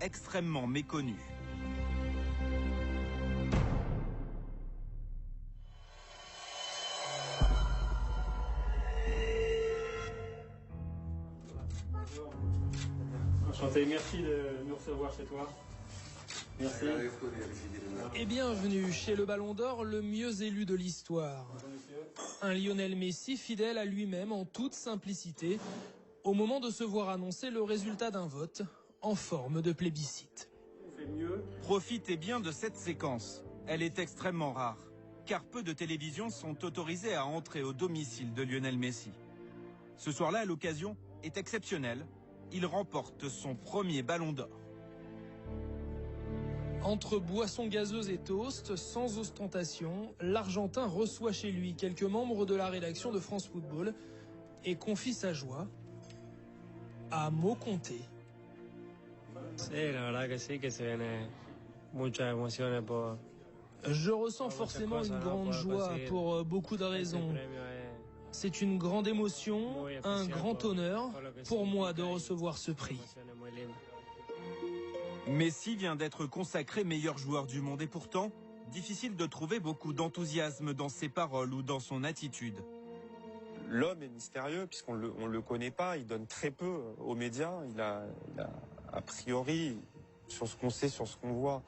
extrêmement méconnue. Enchanté, merci de nous recevoir chez toi. Merci. Et bienvenue chez le Ballon d'Or, le mieux élu de l'histoire. Un Lionel Messi fidèle à lui-même en toute simplicité, au moment de se voir annoncer le résultat d'un vote en forme de plébiscite. Profitez bien de cette séquence. Elle est extrêmement rare, car peu de télévisions sont autorisées à entrer au domicile de Lionel Messi. Ce soir-là, l'occasion est exceptionnelle. Il remporte son premier Ballon d'Or. Entre boissons gazeuses et toast, sans ostentation, l'Argentin reçoit chez lui quelques membres de la rédaction de France Football et confie sa joie à mots comptés. Je ressens forcément une grande joie pour beaucoup de raisons. C'est une grande émotion, un grand honneur pour moi de recevoir ce prix. Messi vient d'être consacré meilleur joueur du monde et pourtant, difficile de trouver beaucoup d'enthousiasme dans ses paroles ou dans son attitude. L'homme est mystérieux puisqu'on le connaît pas, il donne très peu aux médias, il a a priori, sur ce qu'on sait, sur ce qu'on voit,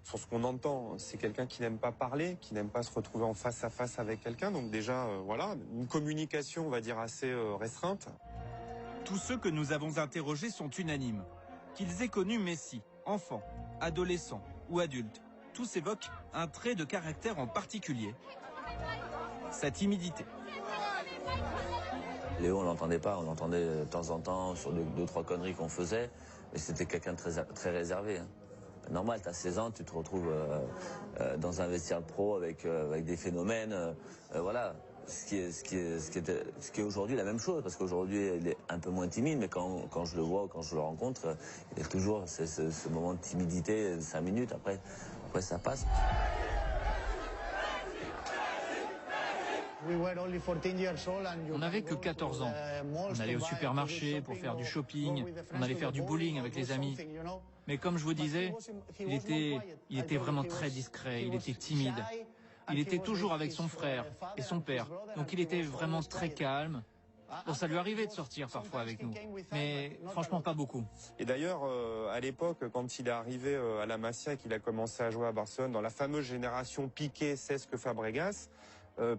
sur ce qu'on entend, c'est quelqu'un qui n'aime pas parler, qui n'aime pas se retrouver en face à face avec quelqu'un, donc déjà, voilà, une communication, on va dire, assez restreinte. Tous ceux que nous avons interrogés sont unanimes. Qu'ils aient connu Messi, enfant, adolescent ou adulte, tous évoquent un trait de caractère en particulier. Sa timidité. Léo, on l'entendait pas, on l'entendait de temps en temps sur deux, trois conneries qu'on faisait, mais c'était quelqu'un de très réservé. Normal, tu as 16 ans, tu te retrouves dans un vestiaire pro avec des phénomènes, voilà. Ce qui est aujourd'hui la même chose, parce qu'aujourd'hui il est un peu moins timide, mais quand je le vois, quand je le rencontre, il y a toujours ce moment de timidité de 5 minutes, après ça passe. On n'avait que 14 ans. On allait au supermarché pour faire du shopping, on allait faire du bowling avec les amis. Mais comme je vous disais, il était vraiment très discret, il était timide. Il était toujours avec son frère et son père, donc il était vraiment très calme. Bon, ça lui arrivait de sortir parfois avec nous, mais franchement pas beaucoup. Et d'ailleurs, à l'époque, quand il est arrivé à la Masia et qu'il a commencé à jouer à Barcelone, dans la fameuse génération Piqué, Cesc, Fabregas,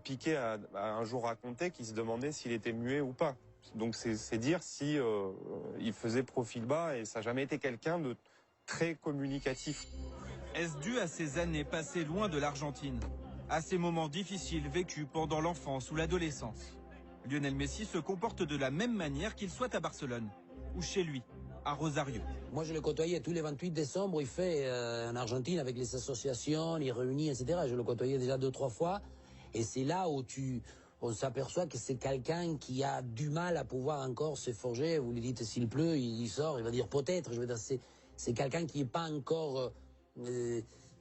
Piqué a un jour raconté qu'il se demandait s'il était muet ou pas. Donc c'est dire si il faisait profil bas, et ça n'a jamais été quelqu'un de très communicatif. Est-ce dû à ces années passées loin de l'Argentine, à ces moments difficiles vécus pendant l'enfance ou l'adolescence? Lionel Messi se comporte de la même manière qu'il soit à Barcelone ou chez lui, à Rosario. Moi, je le côtoyais tous les 28 décembre. Il fait en Argentine avec les associations, les réunies, etc. Je le côtoyais déjà 2-3 fois. Et c'est là où on s'aperçoit que c'est quelqu'un qui a du mal à pouvoir encore se forger. Vous lui dites s'il pleut, il sort, il va dire peut-être. Je veux dire, c'est quelqu'un qui n'est pas encore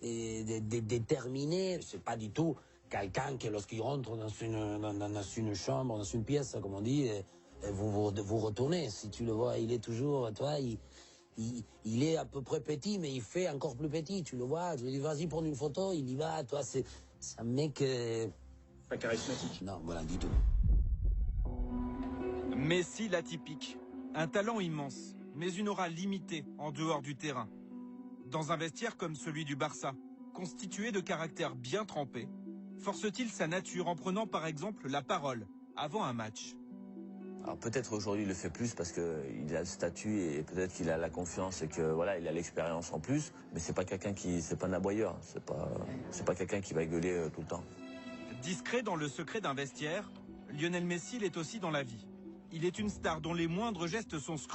déterminé. C'est pas du tout quelqu'un qui, lorsqu'il rentre dans une chambre, dans une pièce, comme on dit, vous retournez. Si tu le vois, il est toujours, toi, il est à peu près petit, mais il fait encore plus petit. Tu le vois, je lui dis vas-y prendre une photo, il y va. Toi, c'est un mec pas charismatique. Non, voilà, du tout. Messi l'atypique, un talent immense, mais une aura limitée en dehors du terrain. Dans un vestiaire comme celui du Barça, constitué de caractères bien trempés, force-t-il sa nature en prenant par exemple la parole avant un match? Alors peut-être aujourd'hui il le fait plus parce qu'il a le statut et peut-être qu'il a la confiance et que voilà, il a l'expérience en plus, mais c'est pas quelqu'un c'est pas un aboyeur, c'est pas quelqu'un qui va gueuler tout le temps. Discret dans le secret d'un vestiaire, Lionel Messi l'est aussi dans la vie. Il est une star dont les moindres gestes sont scrutés.